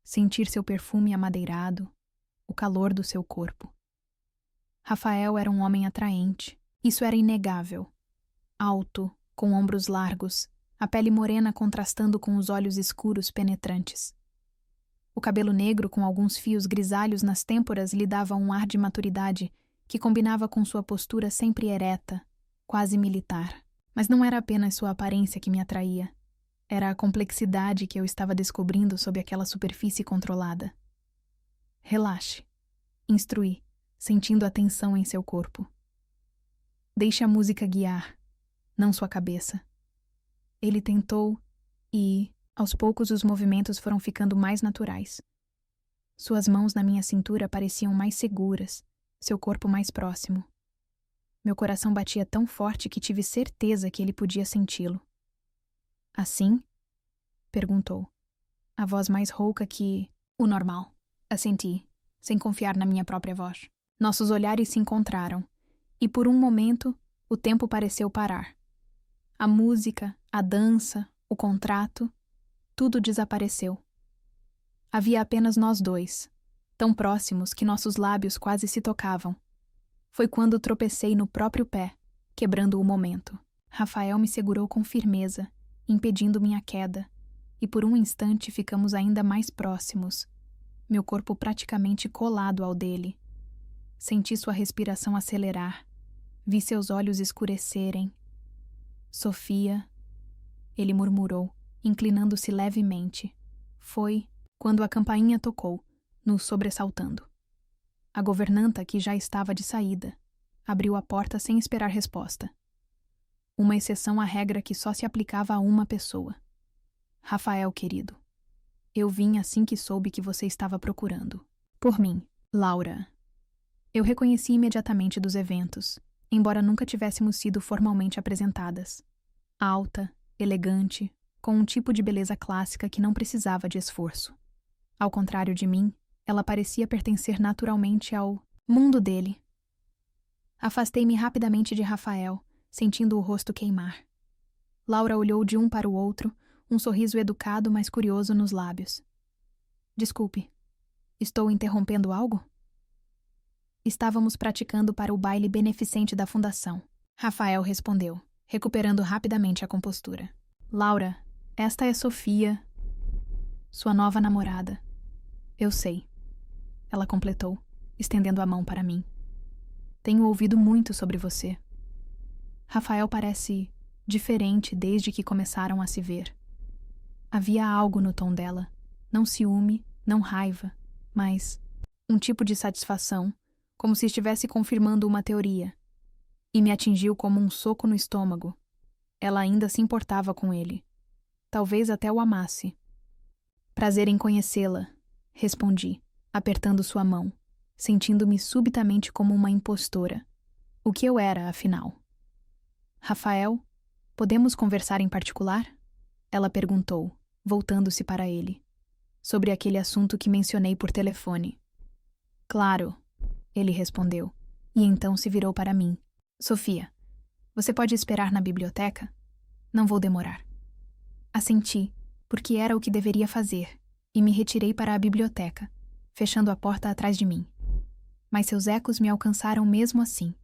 sentir seu perfume amadeirado, o calor do seu corpo. Rafael era um homem atraente, isso era inegável. Alto, com ombros largos, a pele morena contrastando com os olhos escuros penetrantes. O cabelo negro com alguns fios grisalhos nas têmporas lhe dava um ar de maturidade que combinava com sua postura sempre ereta, quase militar. Mas não era apenas sua aparência que me atraía. Era a complexidade que eu estava descobrindo sob aquela superfície controlada. Relaxe, instruí, sentindo a tensão em seu corpo. Deixe a música guiar, não sua cabeça. Ele tentou e, aos poucos, os movimentos foram ficando mais naturais. Suas mãos na minha cintura pareciam mais seguras, seu corpo mais próximo. Meu coração batia tão forte que tive certeza que ele podia senti-lo. Assim? Perguntou. A voz mais rouca que o normal. Assenti, sem confiar na minha própria voz. Nossos olhares se encontraram, e por um momento o tempo pareceu parar. A música, a dança, o contrato, tudo desapareceu. Havia apenas nós dois, tão próximos que nossos lábios quase se tocavam. Foi quando tropecei no próprio pé, quebrando o momento. Rafael me segurou com firmeza, impedindo minha queda, e por um instante ficamos ainda mais próximos, meu corpo praticamente colado ao dele. Senti sua respiração acelerar, vi seus olhos escurecerem. Sofia, ele murmurou, inclinando-se levemente. Foi quando a campainha tocou, nos sobressaltando. A governanta, que já estava de saída, abriu a porta sem esperar resposta. Uma exceção à regra que só se aplicava a uma pessoa. Rafael, querido. Eu vim assim que soube que você estava procurando. Por mim, Laura. Eu reconheci imediatamente dos eventos, embora nunca tivéssemos sido formalmente apresentadas. Alta, elegante, com um tipo de beleza clássica que não precisava de esforço. Ao contrário de mim, ela parecia pertencer naturalmente ao mundo dele. Afastei-me rapidamente de Rafael, sentindo o rosto queimar. Laura olhou de um para o outro, um sorriso educado, mas curioso nos lábios. Desculpe, estou interrompendo algo? Estávamos praticando para o baile beneficente da fundação. Rafael respondeu, recuperando rapidamente a compostura. Laura, esta é Sofia, sua nova namorada. Eu sei. Ela completou, estendendo a mão para mim. Tenho ouvido muito sobre você. Rafael parece diferente desde que começaram a se ver. Havia algo no tom dela, não ciúme, não raiva, mas um tipo de satisfação, como se estivesse confirmando uma teoria. E me atingiu como um soco no estômago. Ela ainda se importava com ele. Talvez até o amasse. Prazer em conhecê-la, respondi, apertando sua mão, sentindo-me subitamente como uma impostora. O que eu era, afinal? Rafael, podemos conversar em particular? Ela perguntou, voltando-se para ele, sobre aquele assunto que mencionei por telefone. Claro, ele respondeu, e então se virou para mim. Sofia, você pode esperar na biblioteca? Não vou demorar. Assenti, porque era o que deveria fazer, e me retirei para a biblioteca, fechando a porta atrás de mim. Mas seus ecos me alcançaram mesmo assim.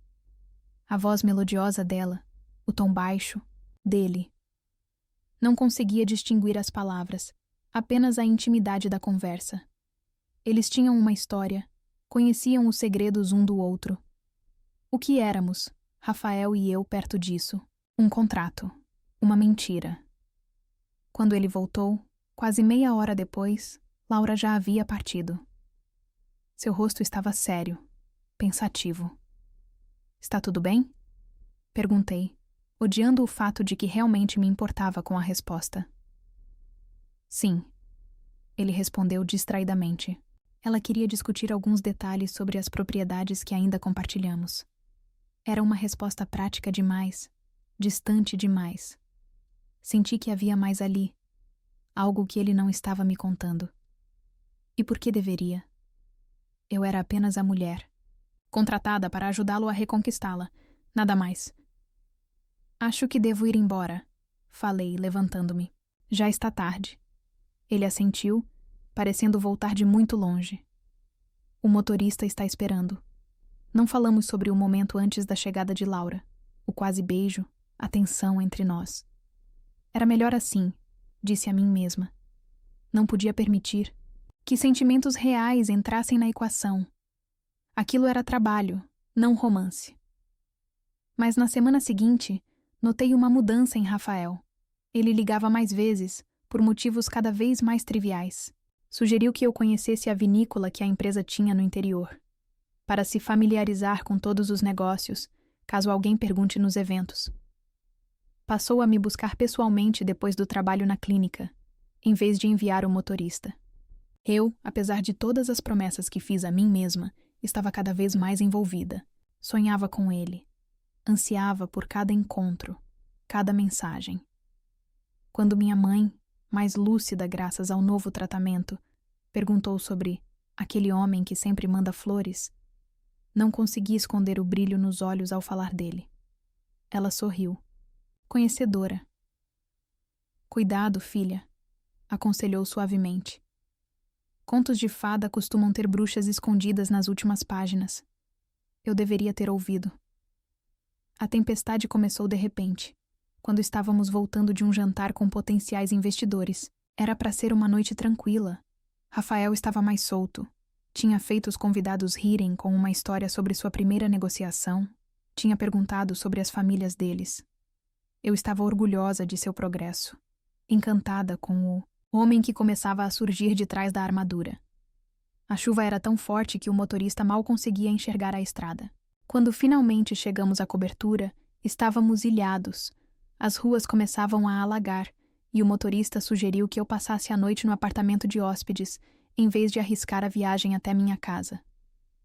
A voz melodiosa dela, o tom baixo, dele. Não conseguia distinguir as palavras, apenas a intimidade da conversa. Eles tinham uma história, conheciam os segredos um do outro. O que éramos, Rafael e eu, perto disso? Um contrato, uma mentira. Quando ele voltou, quase meia hora depois, Laura já havia partido. Seu rosto estava sério, pensativo. Está tudo bem? Perguntei, odiando o fato de que realmente me importava com a resposta. Sim, ele respondeu distraidamente. Ela queria discutir alguns detalhes sobre as propriedades que ainda compartilhamos. Era uma resposta prática demais, distante demais. Senti que havia mais ali, algo que ele não estava me contando. E por que deveria? Eu era apenas a mulher, contratada para ajudá-lo a reconquistá-la, nada mais. Acho que devo ir embora, falei, levantando-me. Já está tarde. Ele assentiu, parecendo voltar de muito longe. O motorista está esperando. Não falamos sobre o momento antes da chegada de Laura, o quase beijo, a tensão entre nós. Era melhor assim, disse a mim mesma. Não podia permitir que sentimentos reais entrassem na equação. Aquilo era trabalho, não romance. Mas na semana seguinte, notei uma mudança em Rafael. Ele ligava mais vezes, por motivos cada vez mais triviais. Sugeriu que eu conhecesse a vinícola que a empresa tinha no interior, para se familiarizar com todos os negócios, caso alguém pergunte nos eventos. Passou a me buscar pessoalmente depois do trabalho na clínica, em vez de enviar o motorista. Eu, apesar de todas as promessas que fiz a mim mesma, estava cada vez mais envolvida. Sonhava com ele. Ansiava por cada encontro, cada mensagem. Quando minha mãe, mais lúcida graças ao novo tratamento, perguntou sobre aquele homem que sempre manda flores, não consegui esconder o brilho nos olhos ao falar dele. Ela sorriu, conhecedora. Cuidado, filha, aconselhou suavemente. Contos de fada costumam ter bruxas escondidas nas últimas páginas. Eu deveria ter ouvido. A tempestade começou de repente, quando estávamos voltando de um jantar com potenciais investidores. Era para ser uma noite tranquila. Rafael estava mais solto. Tinha feito os convidados rirem com uma história sobre sua primeira negociação. Tinha perguntado sobre as famílias deles. Eu estava orgulhosa de seu progresso, encantada com o homem que começava a surgir de trás da armadura. A chuva era tão forte que o motorista mal conseguia enxergar a estrada. Quando finalmente chegamos à cobertura, estávamos ilhados. As ruas começavam a alagar, e o motorista sugeriu que eu passasse a noite no apartamento de hóspedes, em vez de arriscar a viagem até minha casa.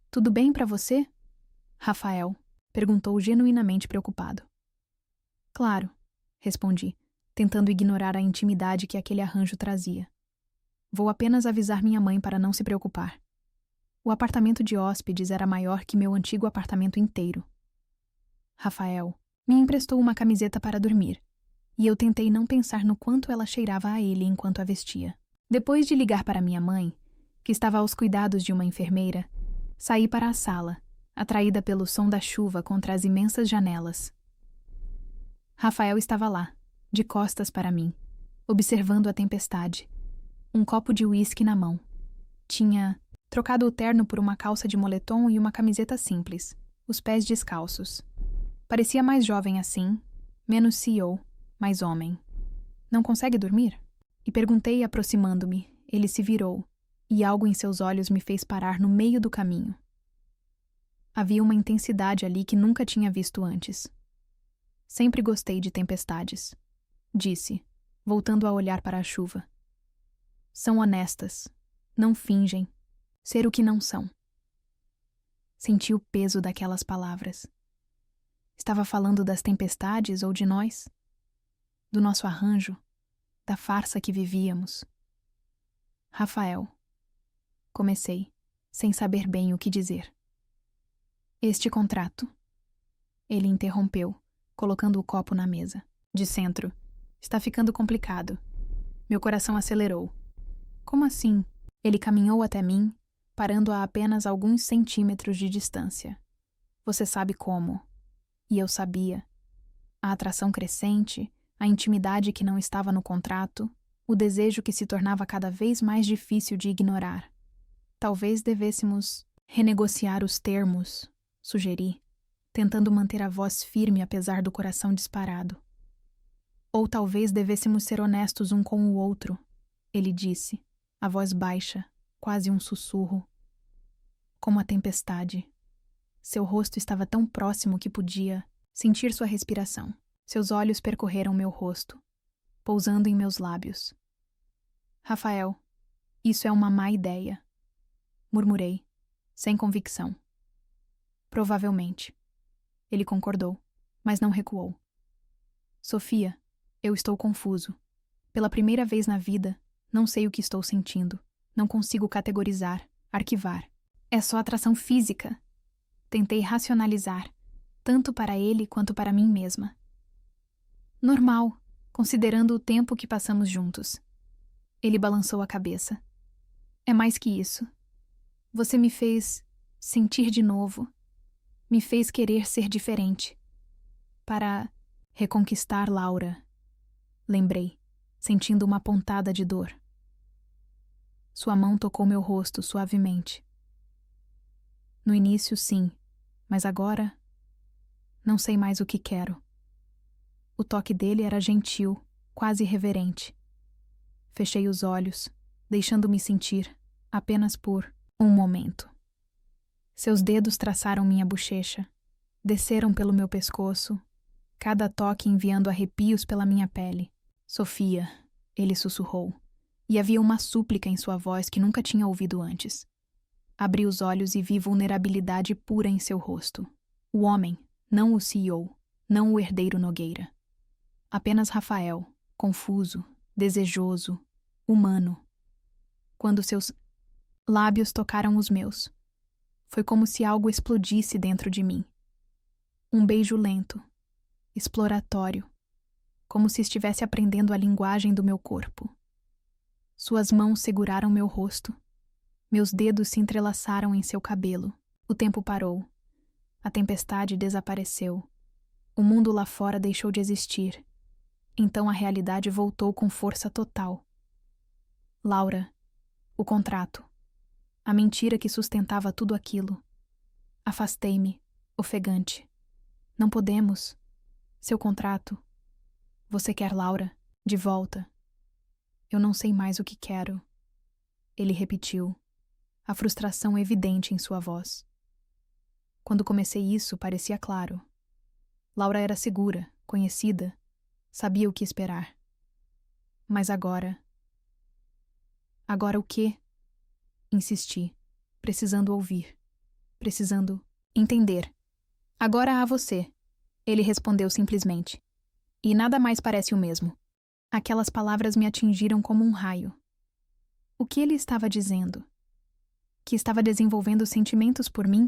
Tudo bem para você? Rafael perguntou genuinamente preocupado. Claro, respondi, tentando ignorar a intimidade que aquele arranjo trazia. Vou apenas avisar minha mãe para não se preocupar. O apartamento de hóspedes era maior que meu antigo apartamento inteiro. Rafael me emprestou uma camiseta para dormir, e eu tentei não pensar no quanto ela cheirava a ele enquanto a vestia. Depois de ligar para minha mãe, que estava aos cuidados de uma enfermeira, saí para a sala, atraída pelo som da chuva contra as imensas janelas. Rafael estava lá, de costas para mim, observando a tempestade, um copo de uísque na mão. Tinha trocado o terno por uma calça de moletom e uma camiseta simples, os pés descalços. Parecia mais jovem assim, menos CEO, mais homem. Não consegue dormir? E perguntei aproximando-me. Ele se virou, e algo em seus olhos me fez parar no meio do caminho. Havia uma intensidade ali que nunca tinha visto antes. Sempre gostei de tempestades, disse, voltando a olhar para a chuva. São honestas, não fingem, ser o que não são. Senti o peso daquelas palavras. Estava falando das tempestades ou de nós? Do nosso arranjo? Da farsa que vivíamos? Rafael. Comecei, sem saber bem o que dizer. Este contrato. Ele interrompeu, colocando o copo na mesa. De centro. Está ficando complicado. Meu coração acelerou. Como assim? Ele caminhou até mim, parando a apenas alguns centímetros de distância. Você sabe como. E eu sabia. A atração crescente, a intimidade que não estava no contrato, o desejo que se tornava cada vez mais difícil de ignorar. Talvez devêssemos renegociar os termos, sugeri, tentando manter a voz firme apesar do coração disparado. Ou talvez devêssemos ser honestos um com o outro, ele disse, a voz baixa, quase um sussurro. Como a tempestade. Seu rosto estava tão próximo que podia sentir sua respiração. Seus olhos percorreram meu rosto, pousando em meus lábios. Rafael, isso é uma má ideia, murmurei, sem convicção. Provavelmente. Ele concordou, mas não recuou. Sofia, eu estou confuso. Pela primeira vez na vida, não sei o que estou sentindo. Não consigo categorizar, arquivar. É só atração física. Tentei racionalizar, tanto para ele quanto para mim mesma. Normal, considerando o tempo que passamos juntos. Ele balançou a cabeça. É mais que isso. Você me fez sentir de novo. Me fez querer ser diferente. Para reconquistar Laura. Lembrei, sentindo uma pontada de dor. Sua mão tocou meu rosto suavemente. No início, sim, mas agora não sei mais o que quero. O toque dele era gentil, quase reverente. Fechei os olhos, deixando-me sentir, apenas por um momento. Seus dedos traçaram minha bochecha, desceram pelo meu pescoço, cada toque enviando arrepios pela minha pele. Sofia, ele sussurrou, e havia uma súplica em sua voz que nunca tinha ouvido antes. Abri os olhos e vi vulnerabilidade pura em seu rosto. O homem, não o CEO, não o herdeiro Nogueira. Apenas Rafael, confuso, desejoso, humano. Quando seus lábios tocaram os meus, foi como se algo explodisse dentro de mim. Um beijo lento, exploratório, como se estivesse aprendendo a linguagem do meu corpo. Suas mãos seguraram meu rosto. Meus dedos se entrelaçaram em seu cabelo. O tempo parou. A tempestade desapareceu. O mundo lá fora deixou de existir. Então a realidade voltou com força total. Laura, o contrato. A mentira que sustentava tudo aquilo. Afastei-me, ofegante. Não podemos. Seu contrato. Você quer Laura, de volta. Eu não sei mais o que quero. Ele repetiu, a frustração evidente em sua voz. Quando comecei isso, parecia claro. Laura era segura, conhecida, sabia o que esperar. Mas agora... Agora o quê? Insisti, precisando ouvir, precisando entender. Agora há você, ele respondeu simplesmente. E nada mais parece o mesmo. Aquelas palavras me atingiram como um raio. O que ele estava dizendo? Que estava desenvolvendo sentimentos por mim?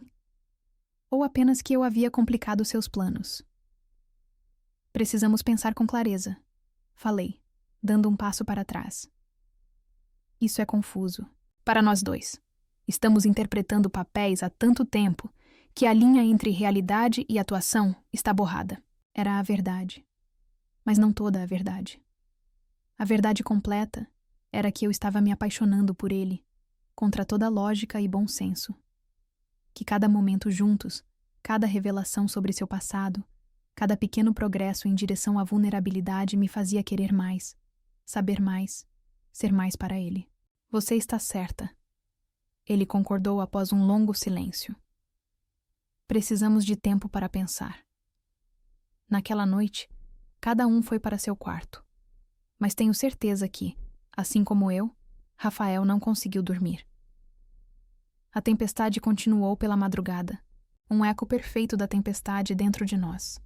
Ou apenas que eu havia complicado seus planos? Precisamos pensar com clareza, falei, dando um passo para trás. Isso é confuso. Para nós dois. Estamos interpretando papéis há tanto tempo que a linha entre realidade e atuação está borrada. Era a verdade. Mas não toda a verdade. A verdade completa era que eu estava me apaixonando por ele, contra toda lógica e bom senso. Que cada momento juntos, cada revelação sobre seu passado, cada pequeno progresso em direção à vulnerabilidade me fazia querer mais, saber mais, ser mais para ele. Você está certa. Ele concordou após um longo silêncio. Precisamos de tempo para pensar. Naquela noite, cada um foi para seu quarto. Mas tenho certeza que, assim como eu, Rafael não conseguiu dormir. A tempestade continuou pela madrugada, um eco perfeito da tempestade dentro de nós.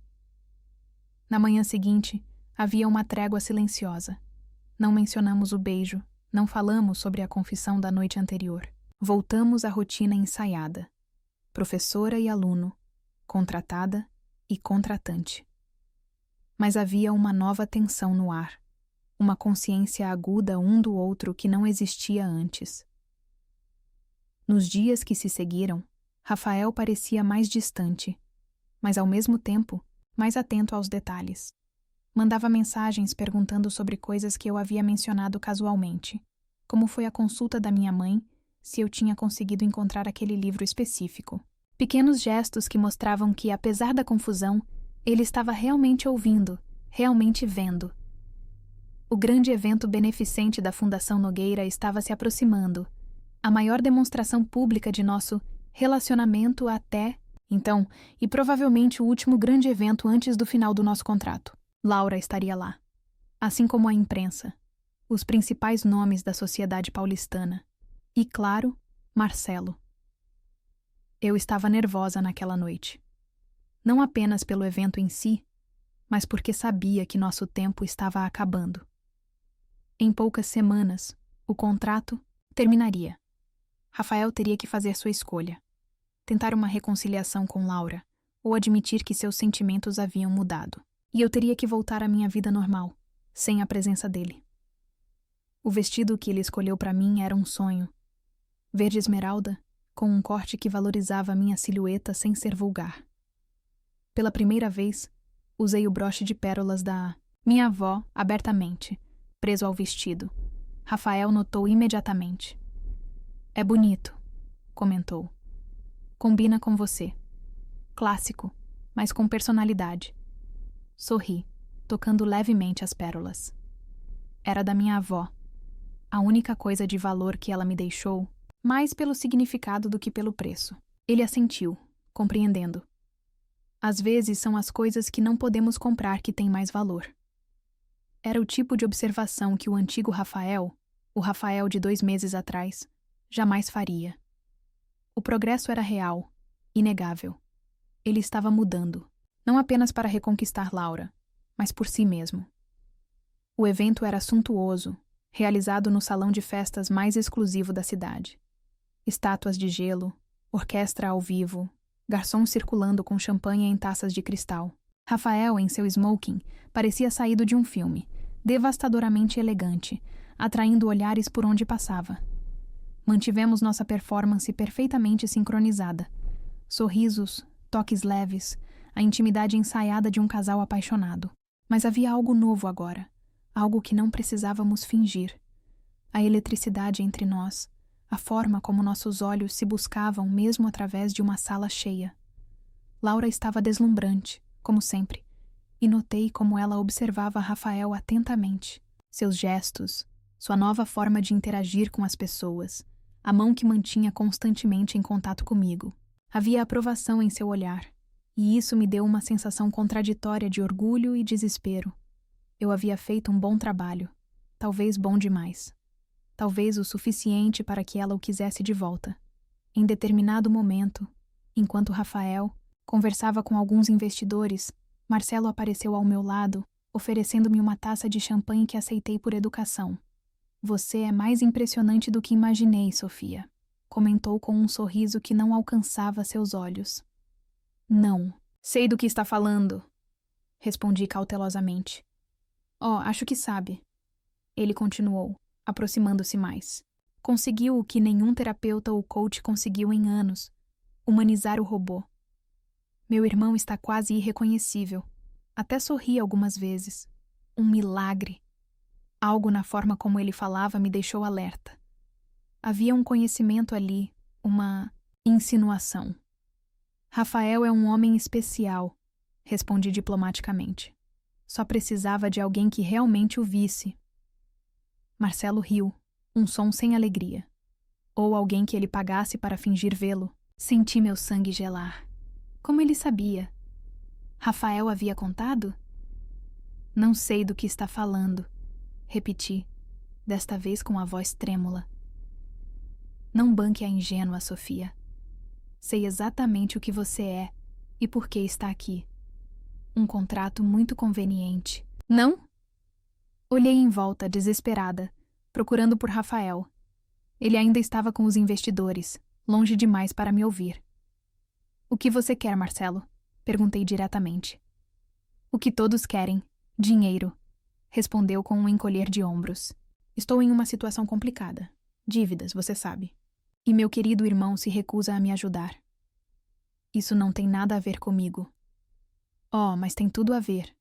Na manhã seguinte, havia uma trégua silenciosa. Não mencionamos o beijo, não falamos sobre a confissão da noite anterior. Voltamos à rotina ensaiada. Professora e aluno, contratada e contratante. Mas havia uma nova tensão no ar. uma consciência aguda um do outro que não existia antes. Nos dias que se seguiram, Rafael parecia mais distante, mas ao mesmo tempo mais atento aos detalhes. Mandava mensagens perguntando sobre coisas que eu havia mencionado casualmente, como foi a consulta da minha mãe, se eu tinha conseguido encontrar aquele livro específico. Pequenos gestos que mostravam que, apesar da confusão, ele estava realmente ouvindo, realmente vendo. O grande evento beneficente da Fundação Nogueira estava se aproximando, a maior demonstração pública de nosso relacionamento até então, e provavelmente o último grande evento antes do final do nosso contrato. Laura estaria lá, assim como a imprensa, os principais nomes da sociedade paulistana e, claro, Marcelo. Eu estava nervosa naquela noite. Não apenas pelo evento em si, mas porque sabia que nosso tempo estava acabando. Em poucas semanas, o contrato terminaria. Rafael teria que fazer sua escolha. Tentar uma reconciliação com Laura, ou admitir que seus sentimentos haviam mudado. E eu teria que voltar à minha vida normal, sem a presença dele. O vestido que ele escolheu para mim era um sonho. Verde esmeralda, com um corte que valorizava a minha silhueta sem ser vulgar. Pela primeira vez, usei o broche de pérolas da minha avó abertamente, preso ao vestido. Rafael notou imediatamente. "É bonito", comentou. "Combina com você. Clássico, mas com personalidade." Sorri, tocando levemente as pérolas. Era da minha avó. A única coisa de valor que ela me deixou, mais pelo significado do que pelo preço. Ele assentiu, compreendendo. Às vezes são as coisas que não podemos comprar que têm mais valor. Era o tipo de observação que o antigo Rafael, o Rafael de 2 meses atrás, jamais faria. O progresso era real, inegável. Ele estava mudando, não apenas para reconquistar Laura, mas por si mesmo. O evento era suntuoso, realizado no salão de festas mais exclusivo da cidade. Estátuas de gelo, orquestra ao vivo, garçons circulando com champanhe em taças de cristal. Rafael, em seu smoking, parecia saído de um filme, devastadoramente elegante, atraindo olhares por onde passava. Mantivemos nossa performance perfeitamente sincronizada. Sorrisos, toques leves, a intimidade ensaiada de um casal apaixonado. Mas havia algo novo agora, algo que não precisávamos fingir. A eletricidade entre nós, a forma como nossos olhos se buscavam mesmo através de uma sala cheia. Laura estava deslumbrante, como sempre, e notei como ela observava Rafael atentamente. Seus gestos, sua nova forma de interagir com as pessoas, a mão que mantinha constantemente em contato comigo. Havia aprovação em seu olhar, e isso me deu uma sensação contraditória de orgulho e desespero. Eu havia feito um bom trabalho, talvez bom demais. Talvez o suficiente para que ela o quisesse de volta. Em determinado momento, enquanto Rafael conversava com alguns investidores, Marcelo apareceu ao meu lado, oferecendo-me uma taça de champanhe que aceitei por educação. "Você é mais impressionante do que imaginei, Sofia", comentou com um sorriso que não alcançava seus olhos. "Não, sei do que está falando", respondi cautelosamente. "Oh, acho que sabe", ele continuou, aproximando-se mais. "Conseguiu o que nenhum terapeuta ou coach conseguiu em anos: humanizar o robô. Meu irmão está quase irreconhecível. Até sorri algumas vezes. Um milagre." Algo na forma como ele falava me deixou alerta. Havia um conhecimento ali, uma insinuação. "Rafael é um homem especial", respondi diplomaticamente. "Só precisava de alguém que realmente o visse." Marcelo riu, um som sem alegria. Ou alguém que ele pagasse para fingir vê-lo. Senti meu sangue gelar. Como ele sabia? Rafael havia contado? "Não sei do que está falando", repeti, desta vez com a voz trêmula. "Não banque a ingênua, Sofia. Sei exatamente o que você é e por que está aqui. Um contrato muito conveniente." "Não?" Olhei em volta, desesperada, procurando por Rafael. Ele ainda estava com os investidores, longe demais para me ouvir. "O que você quer, Marcelo?" perguntei diretamente. "O que todos querem: dinheiro." respondeu com um encolher de ombros. Estou em uma situação complicada. Dívidas, você sabe. E meu querido irmão se recusa a me ajudar. Isso não tem nada a ver comigo. Oh, mas tem tudo a ver.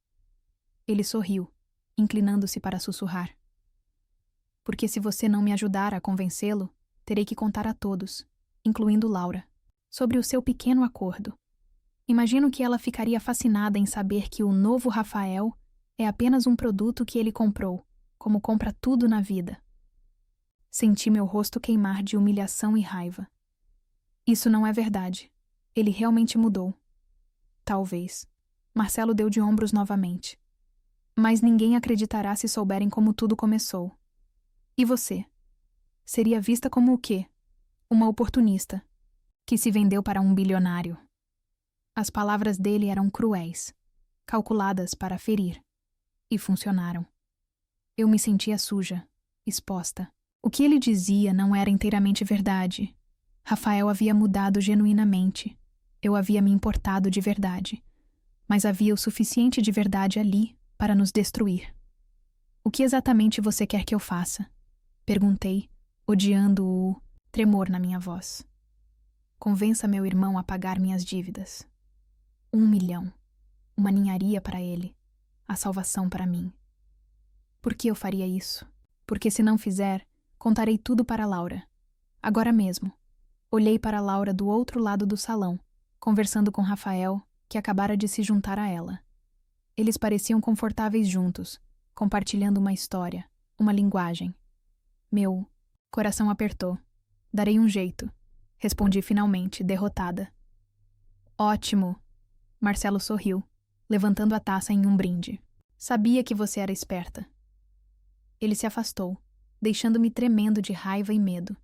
Ele sorriu, inclinando-se para sussurrar. Porque se você não me ajudar a convencê-lo, terei que contar a todos, incluindo Laura, sobre o seu pequeno acordo. Imagino que ela ficaria fascinada em saber que o novo Rafael é apenas um produto que ele comprou, como compra tudo na vida. Senti meu rosto queimar de humilhação e raiva. Isso não é verdade. Ele realmente mudou. Talvez. Marcelo deu de ombros novamente. Mas ninguém acreditará se souberem como tudo começou. E você? Seria vista como o quê? Uma oportunista, que se vendeu para um bilionário. As palavras dele eram cruéis, calculadas para ferir. E funcionaram. Eu me sentia suja, exposta. O que ele dizia não era inteiramente verdade. Rafael havia mudado genuinamente. Eu havia me importado de verdade. Mas havia o suficiente de verdade ali para nos destruir. O que exatamente você quer que eu faça? Perguntei, odiando o tremor na minha voz. Convença meu irmão a pagar minhas dívidas. 1 milhão. Uma ninharia para ele. A salvação para mim. Por que eu faria isso? Porque se não fizer, contarei tudo para Laura. Agora mesmo. Olhei para Laura do outro lado do salão, conversando com Rafael, que acabara de se juntar a ela. Eles pareciam confortáveis juntos, compartilhando uma história, uma linguagem. Meu coração apertou. Darei um jeito. Respondi finalmente, derrotada. Ótimo. Marcelo sorriu, levantando a taça em um brinde. Sabia que você era esperta. Ele se afastou, deixando-me tremendo de raiva e medo.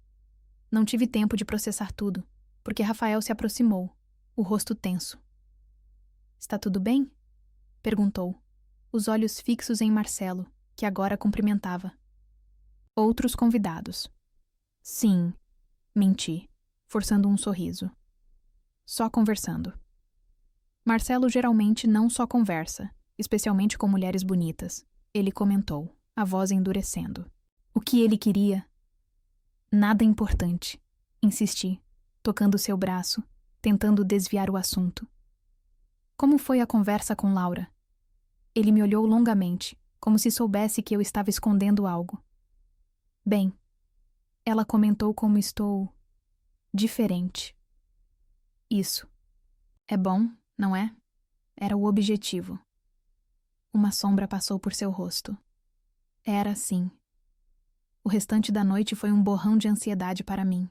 Não tive tempo de processar tudo, porque Rafael se aproximou, o rosto tenso. Está tudo bem? Perguntou, os olhos fixos em Marcelo, que agora cumprimentava. Outros convidados. Sim, menti, forçando um sorriso. Só conversando. Marcelo geralmente não só conversa, especialmente com mulheres bonitas. Ele comentou, a voz endurecendo. O que ele queria? Nada importante. Insisti, tocando seu braço, tentando desviar o assunto. Como foi a conversa com Laura? Ele me olhou longamente, como se soubesse que eu estava escondendo algo. Bem, ela comentou como estou diferente. Isso. É bom, não é? Era o objetivo. Uma sombra passou por seu rosto. Era sim. O restante da noite foi um borrão de ansiedade para mim.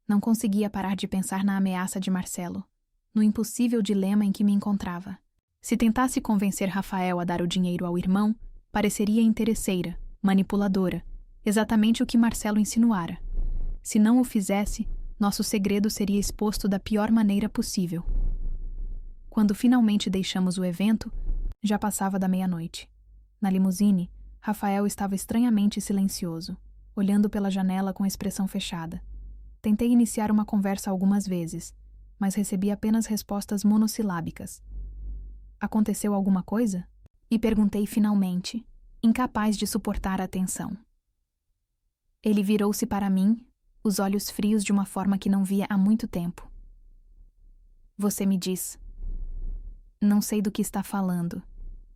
Não conseguia parar de pensar na ameaça de Marcelo, no impossível dilema em que me encontrava. Se tentasse convencer Rafael a dar o dinheiro ao irmão, pareceria interesseira, manipuladora, exatamente o que Marcelo insinuara. Se não o fizesse, nosso segredo seria exposto da pior maneira possível. Quando finalmente deixamos o evento, já passava da meia-noite. Na limusine, Rafael estava estranhamente silencioso, olhando pela janela com a expressão fechada. Tentei iniciar uma conversa algumas vezes, mas recebi apenas respostas monossilábicas. Aconteceu alguma coisa? E perguntei finalmente, incapaz de suportar a tensão. Ele virou-se para mim, os olhos frios de uma forma que não via há muito tempo. Você me diz. Não sei do que está falando,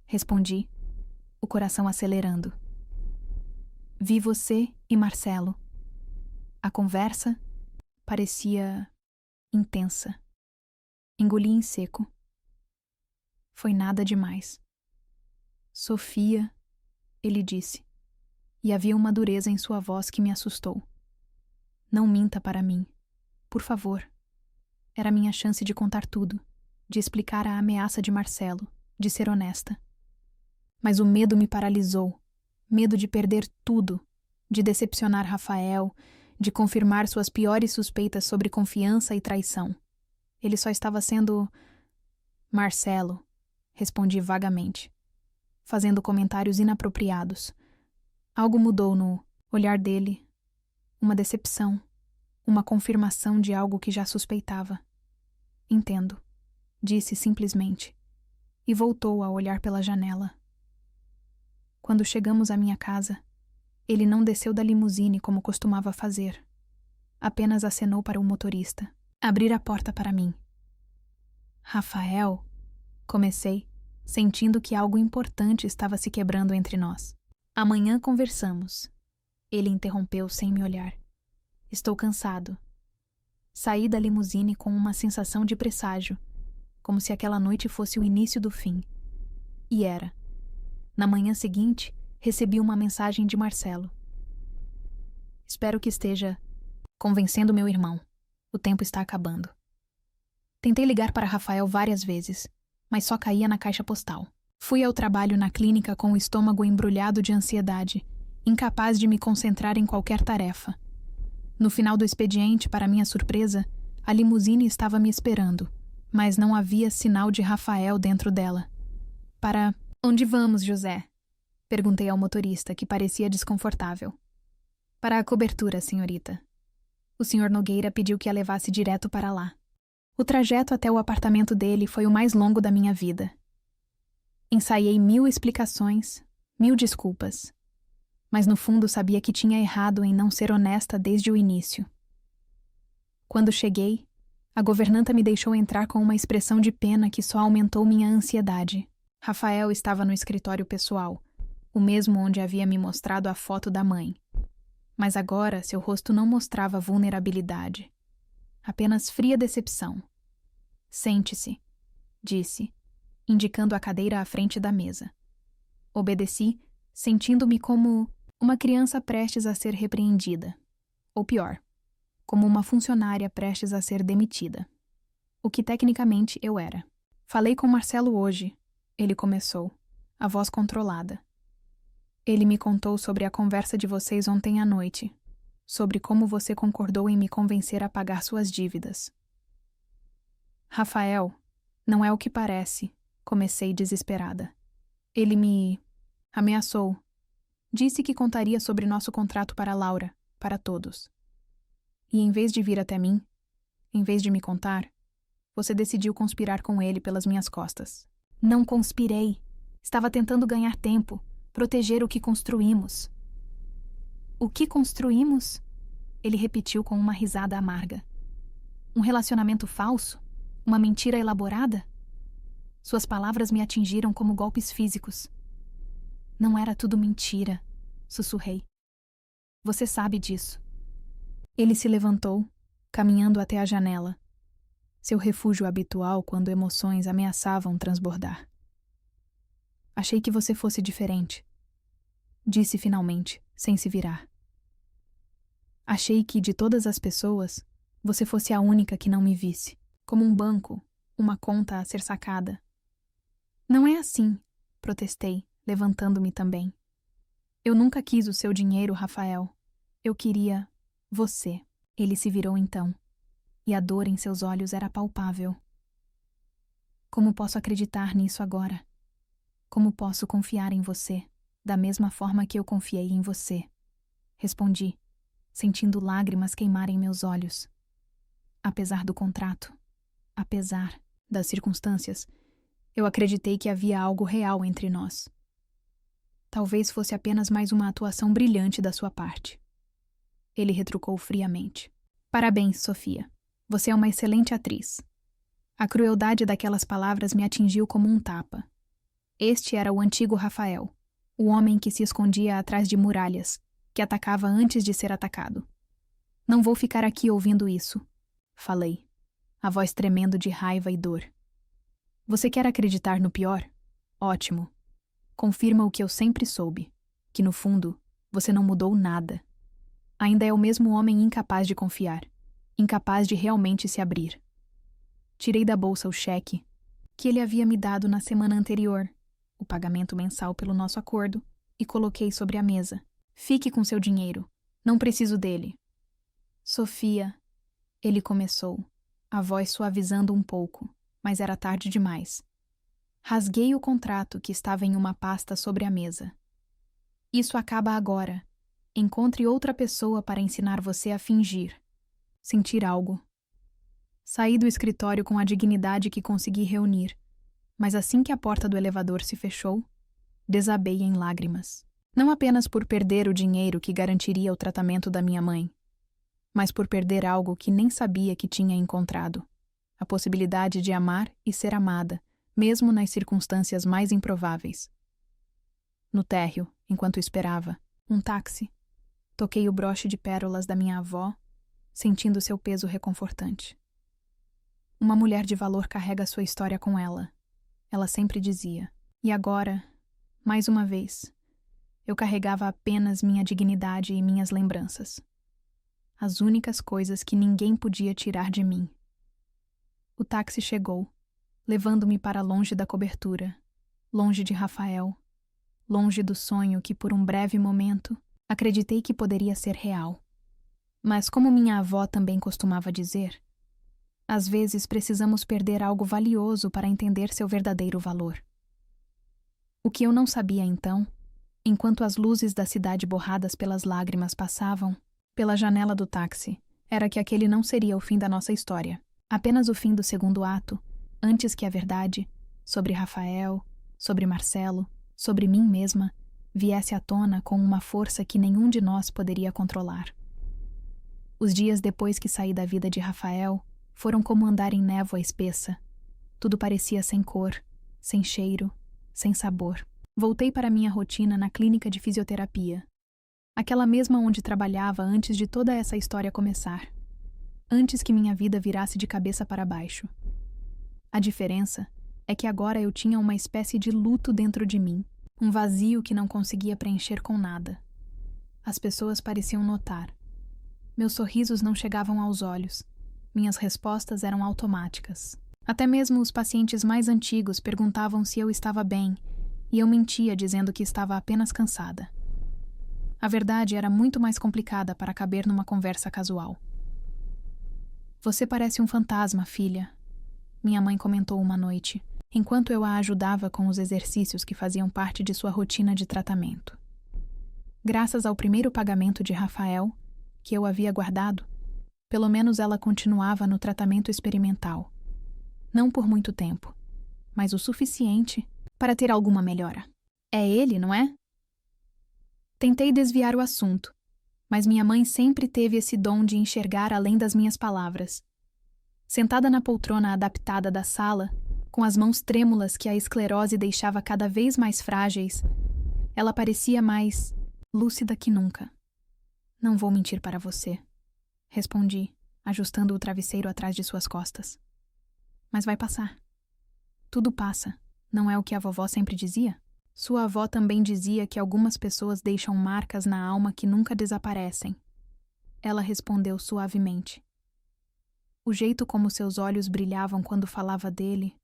respondi, o coração acelerando. Vi você e Marcelo. A conversa parecia intensa. Engoli em seco. Foi nada demais. Sofia, ele disse, e havia uma dureza em sua voz que me assustou. Não minta para mim, por favor. Era minha chance de contar tudo, de explicar a ameaça de Marcelo, de ser honesta. Mas o medo me paralisou, medo de perder tudo, de decepcionar Rafael, de confirmar suas piores suspeitas sobre confiança e traição. Ele só estava sendo... Marcelo, respondi vagamente, fazendo comentários inapropriados. Algo mudou no olhar dele, uma decepção, uma confirmação de algo que já suspeitava. Entendo, disse simplesmente, e voltou a olhar pela janela. Quando chegamos à minha casa, ele não desceu da limusine como costumava fazer. Apenas acenou para o motorista abrir a porta para mim. Rafael, comecei, sentindo que algo importante estava se quebrando entre nós. Amanhã conversamos. Ele interrompeu sem me olhar. Estou cansado. Saí da limusine com uma sensação de presságio, como se aquela noite fosse o início do fim. E era. Na manhã seguinte, recebi uma mensagem de Marcelo. Espero que esteja convencendo meu irmão. O tempo está acabando. Tentei ligar para Rafael várias vezes, mas só caía na caixa postal. Fui ao trabalho na clínica com o estômago embrulhado de ansiedade, incapaz de me concentrar em qualquer tarefa. No final do expediente, para minha surpresa, a limusine estava me esperando, mas não havia sinal de Rafael dentro dela. Para onde vamos, José? Perguntei ao motorista, que parecia desconfortável. Para a cobertura, senhorita. O senhor Nogueira pediu que a levasse direto para lá. O trajeto até o apartamento dele foi o mais longo da minha vida. Ensaiei 1000 explicações, 1000 desculpas. Mas no fundo sabia que tinha errado em não ser honesta desde o início. Quando cheguei, a governanta me deixou entrar com uma expressão de pena que só aumentou minha ansiedade. Rafael estava no escritório pessoal, o mesmo onde havia me mostrado a foto da mãe. Mas agora seu rosto não mostrava vulnerabilidade, apenas fria decepção. Sente-se, disse, indicando a cadeira à frente da mesa. Obedeci, sentindo-me como uma criança prestes a ser repreendida. Ou pior, como uma funcionária prestes a ser demitida. O que tecnicamente eu era. Falei com Marcelo hoje, ele começou, a voz controlada. Ele me contou sobre a conversa de vocês ontem à noite, sobre como você concordou em me convencer a pagar suas dívidas. Rafael, não é o que parece, comecei desesperada. Ele me ameaçou. Disse que contaria sobre nosso contrato para Laura, para todos. E em vez de vir até mim, em vez de me contar, você decidiu conspirar com ele pelas minhas costas. Não conspirei. Estava tentando ganhar tempo, proteger o que construímos. O que construímos? Ele repetiu com uma risada amarga. Um relacionamento falso? Uma mentira elaborada? Suas palavras me atingiram como golpes físicos. Não era tudo mentira, sussurrei. Você sabe disso. Ele se levantou, caminhando até a janela, seu refúgio habitual quando emoções ameaçavam transbordar. Achei que você fosse diferente, disse finalmente, sem se virar. Achei que, de todas as pessoas, você fosse a única que não me visse, como um banco, uma conta a ser sacada. Não é assim, protestei, levantando-me também. Eu nunca quis o seu dinheiro, Rafael. Eu queria você. Ele se virou então, e a dor em seus olhos era palpável. Como posso acreditar nisso agora? Como posso confiar em você, da mesma forma que eu confiei em você? Respondi, sentindo lágrimas queimarem meus olhos. Apesar do contrato, apesar das circunstâncias, eu acreditei que havia algo real entre nós. Talvez fosse apenas mais uma atuação brilhante da sua parte. Ele retrucou friamente. Parabéns, Sofia. Você é uma excelente atriz. A crueldade daquelas palavras me atingiu como um tapa. Este era o antigo Rafael, o homem que se escondia atrás de muralhas, que atacava antes de ser atacado. Não vou ficar aqui ouvindo isso, falei, a voz tremendo de raiva e dor. Você quer acreditar no pior? Ótimo. Confirma o que eu sempre soube, que no fundo, você não mudou nada. Ainda é o mesmo homem incapaz de confiar, incapaz de realmente se abrir. Tirei da bolsa o cheque que ele havia me dado na semana anterior, o pagamento mensal pelo nosso acordo, e coloquei sobre a mesa. Fique com seu dinheiro. Não preciso dele. Sofia, ele começou, a voz suavizando um pouco, mas era tarde demais. Rasguei o contrato que estava em uma pasta sobre a mesa. Isso acaba agora. Encontre outra pessoa para ensinar você a fingir. Sentir algo. Saí do escritório com a dignidade que consegui reunir, mas assim que a porta do elevador se fechou, Desabei em lágrimas. Não apenas por perder o dinheiro que garantiria o tratamento da minha mãe, mas por perder algo que nem sabia que tinha encontrado: a possibilidade de amar e ser amada, mesmo nas circunstâncias mais improváveis. No térreo, enquanto esperava, um táxi. Toquei o broche de pérolas da minha avó, sentindo seu peso reconfortante. Uma mulher de valor carrega sua história com ela. Ela sempre dizia. E agora, mais uma vez, eu carregava apenas minha dignidade e minhas lembranças. As únicas coisas que ninguém podia tirar de mim. O táxi chegou, levando-me para longe da cobertura, longe de Rafael, longe do sonho que por um breve momento acreditei que poderia ser real. Mas como minha avó também costumava dizer, às vezes precisamos perder algo valioso para entender seu verdadeiro valor. O que eu não sabia então, enquanto as luzes da cidade borradas pelas lágrimas passavam pela janela do táxi, era que aquele não seria o fim da nossa história. Apenas o fim do segundo ato, antes que a verdade, sobre Rafael, sobre Marcelo, sobre mim mesma, viesse à tona com uma força que nenhum de nós poderia controlar. Os dias depois que saí da vida de Rafael foram como andar em névoa espessa. Tudo parecia sem cor, sem cheiro, sem sabor. Voltei para minha rotina na clínica de fisioterapia. Aquela mesma onde trabalhava antes de toda essa história começar. Antes que minha vida virasse de cabeça para baixo. A diferença é que agora eu tinha uma espécie de luto dentro de mim, um vazio que não conseguia preencher com nada. As pessoas pareciam notar. Meus sorrisos não chegavam aos olhos. Minhas respostas eram automáticas. Até mesmo os pacientes mais antigos perguntavam se eu estava bem, e eu mentia dizendo que estava apenas cansada. A verdade era muito mais complicada para caber numa conversa casual. Você parece um fantasma, filha, minha mãe comentou uma noite, enquanto eu a ajudava com os exercícios que faziam parte de sua rotina de tratamento. Graças ao primeiro pagamento de Rafael, que eu havia guardado, pelo menos ela continuava no tratamento experimental. Não por muito tempo, mas o suficiente para ter alguma melhora. É ele, não é? Tentei desviar o assunto, mas minha mãe sempre teve esse dom de enxergar além das minhas palavras. Sentada na poltrona adaptada da sala, com as mãos trêmulas que a esclerose deixava cada vez mais frágeis, ela parecia mais lúcida que nunca. Não vou mentir para você, respondi, ajustando o travesseiro atrás de suas costas. Mas vai passar. Tudo passa, não é o que a vovó sempre dizia? Sua avó também dizia que algumas pessoas deixam marcas na alma que nunca desaparecem. Ela respondeu suavemente. O jeito como seus olhos brilhavam quando falava dele,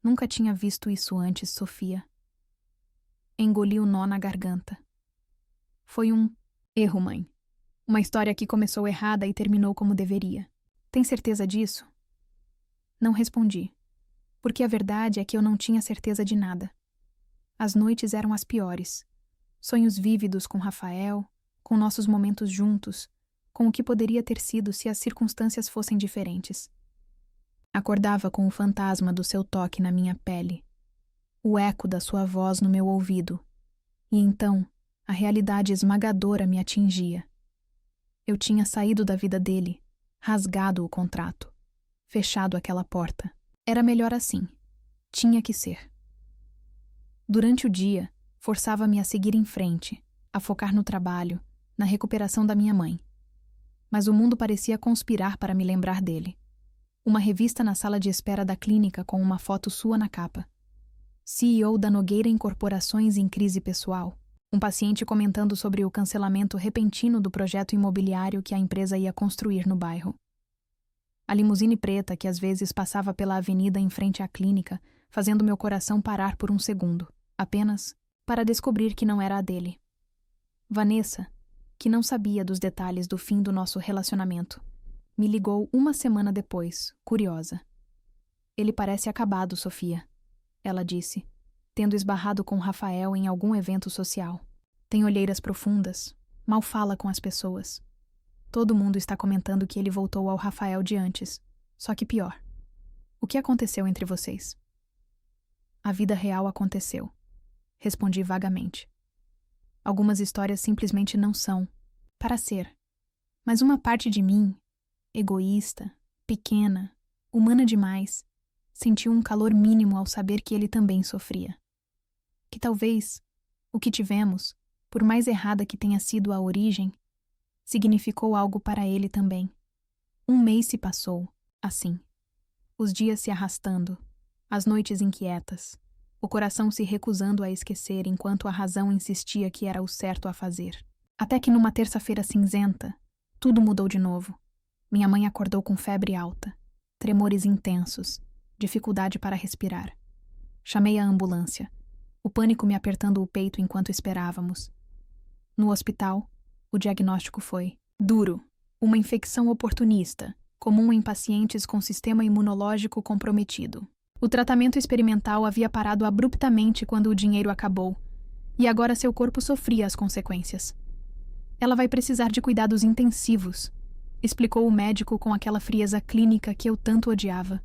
nunca tinha visto isso antes, Sofia. Engoli o nó na garganta. Foi um erro, mãe. Uma história que começou errada e terminou como deveria. Tem certeza disso? Não respondi, porque a verdade é que eu não tinha certeza de nada. As noites eram as piores. Sonhos vívidos com Rafael, com nossos momentos juntos, com o que poderia ter sido se as circunstâncias fossem diferentes. Acordava com o fantasma do seu toque na minha pele, o eco da sua voz no meu ouvido, e então a realidade esmagadora me atingia. Eu tinha saído da vida dele, rasgado o contrato, fechado aquela porta. Era melhor assim. Tinha que ser. Durante o dia, forçava-me a seguir em frente, a focar no trabalho, na recuperação da minha mãe. Mas o mundo parecia conspirar para me lembrar dele. Uma revista na sala de espera da clínica com uma foto sua na capa. CEO da Nogueira Incorporações em crise pessoal. Um paciente comentando sobre o cancelamento repentino do projeto imobiliário que a empresa ia construir no bairro. A limusine preta que às vezes passava pela avenida em frente à clínica, fazendo meu coração parar por um segundo, apenas para descobrir que não era a dele. Vanessa, que não sabia dos detalhes do fim do nosso relacionamento, me ligou uma semana depois, curiosa. Ele parece acabado, Sofia, ela disse, tendo esbarrado com Rafael em algum evento social. Tem olheiras profundas, mal fala com as pessoas. Todo mundo está comentando que ele voltou ao Rafael de antes, só que pior. O que aconteceu entre vocês? A vida real aconteceu, respondi vagamente. Algumas histórias simplesmente não são para ser. Mas uma parte de mim, egoísta, pequena, humana demais, sentiu um calor mínimo ao saber que ele também sofria. Que talvez o que tivemos, por mais errada que tenha sido a origem, significou algo para ele também. Um mês se passou, assim. Os dias se arrastando, as noites inquietas, o coração se recusando a esquecer enquanto a razão insistia que era o certo a fazer. Até que numa terça-feira cinzenta, tudo mudou de novo. Minha mãe acordou com febre alta, tremores intensos, dificuldade para respirar. Chamei a ambulância, o pânico me apertando o peito enquanto esperávamos. No hospital, o diagnóstico foi duro, uma infecção oportunista, comum em pacientes com sistema imunológico comprometido. O tratamento experimental havia parado abruptamente quando o dinheiro acabou, e agora seu corpo sofria as consequências. Ela vai precisar de cuidados intensivos, explicou o médico com aquela frieza clínica que eu tanto odiava.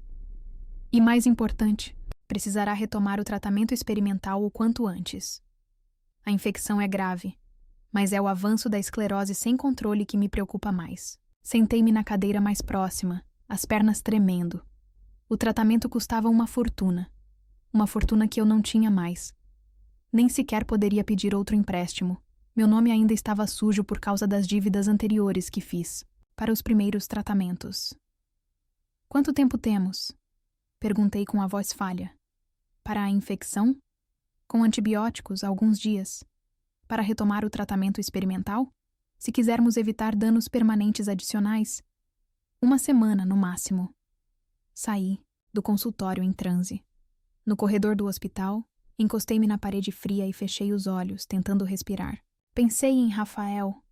E mais importante, precisará retomar o tratamento experimental o quanto antes. A infecção é grave, mas é o avanço da esclerose sem controle que me preocupa mais. Sentei-me na cadeira mais próxima, as pernas tremendo. O tratamento custava uma fortuna que eu não tinha mais. Nem sequer poderia pedir outro empréstimo. Meu nome ainda estava sujo por causa das dívidas anteriores que fiz para os primeiros tratamentos. Quanto tempo temos? Perguntei com a voz falha. Para a infecção? Com antibióticos, alguns dias. Para retomar o tratamento experimental? Se quisermos evitar danos permanentes adicionais? 1 semana, no máximo. Saí do consultório em transe. No corredor do hospital, encostei-me na parede fria e fechei os olhos, tentando respirar. Pensei em Rafael,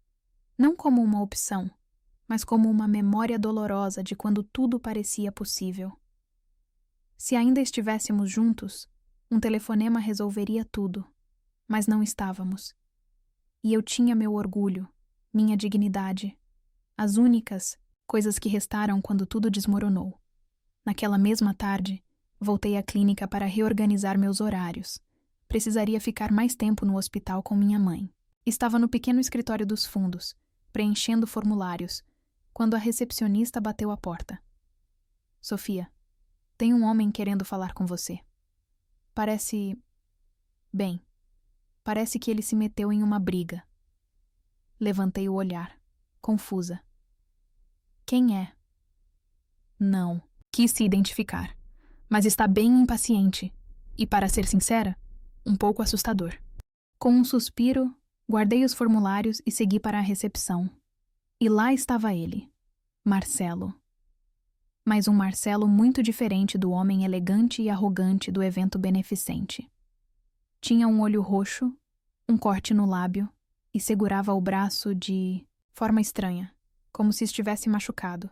não como uma opção, mas como uma memória dolorosa de quando tudo parecia possível. Se ainda estivéssemos juntos, um telefonema resolveria tudo, mas não estávamos. E eu tinha meu orgulho, minha dignidade, as únicas coisas que restaram quando tudo desmoronou. Naquela mesma tarde, voltei à clínica para reorganizar meus horários. Precisaria ficar mais tempo no hospital com minha mãe. Estava no pequeno escritório dos fundos, preenchendo formulários, quando a recepcionista bateu à porta. Sofia, tem um homem querendo falar com você. Parece que ele se meteu em uma briga. Levantei o olhar, confusa. Quem é? Não. Quis se identificar, mas está bem impaciente e, para ser sincera, um pouco assustador. Com um suspiro, guardei os formulários e segui para a recepção. E lá estava ele, Marcelo. Mas um Marcelo muito diferente do homem elegante e arrogante do evento beneficente. Tinha um olho roxo, um corte no lábio e segurava o braço de forma estranha, como se estivesse machucado.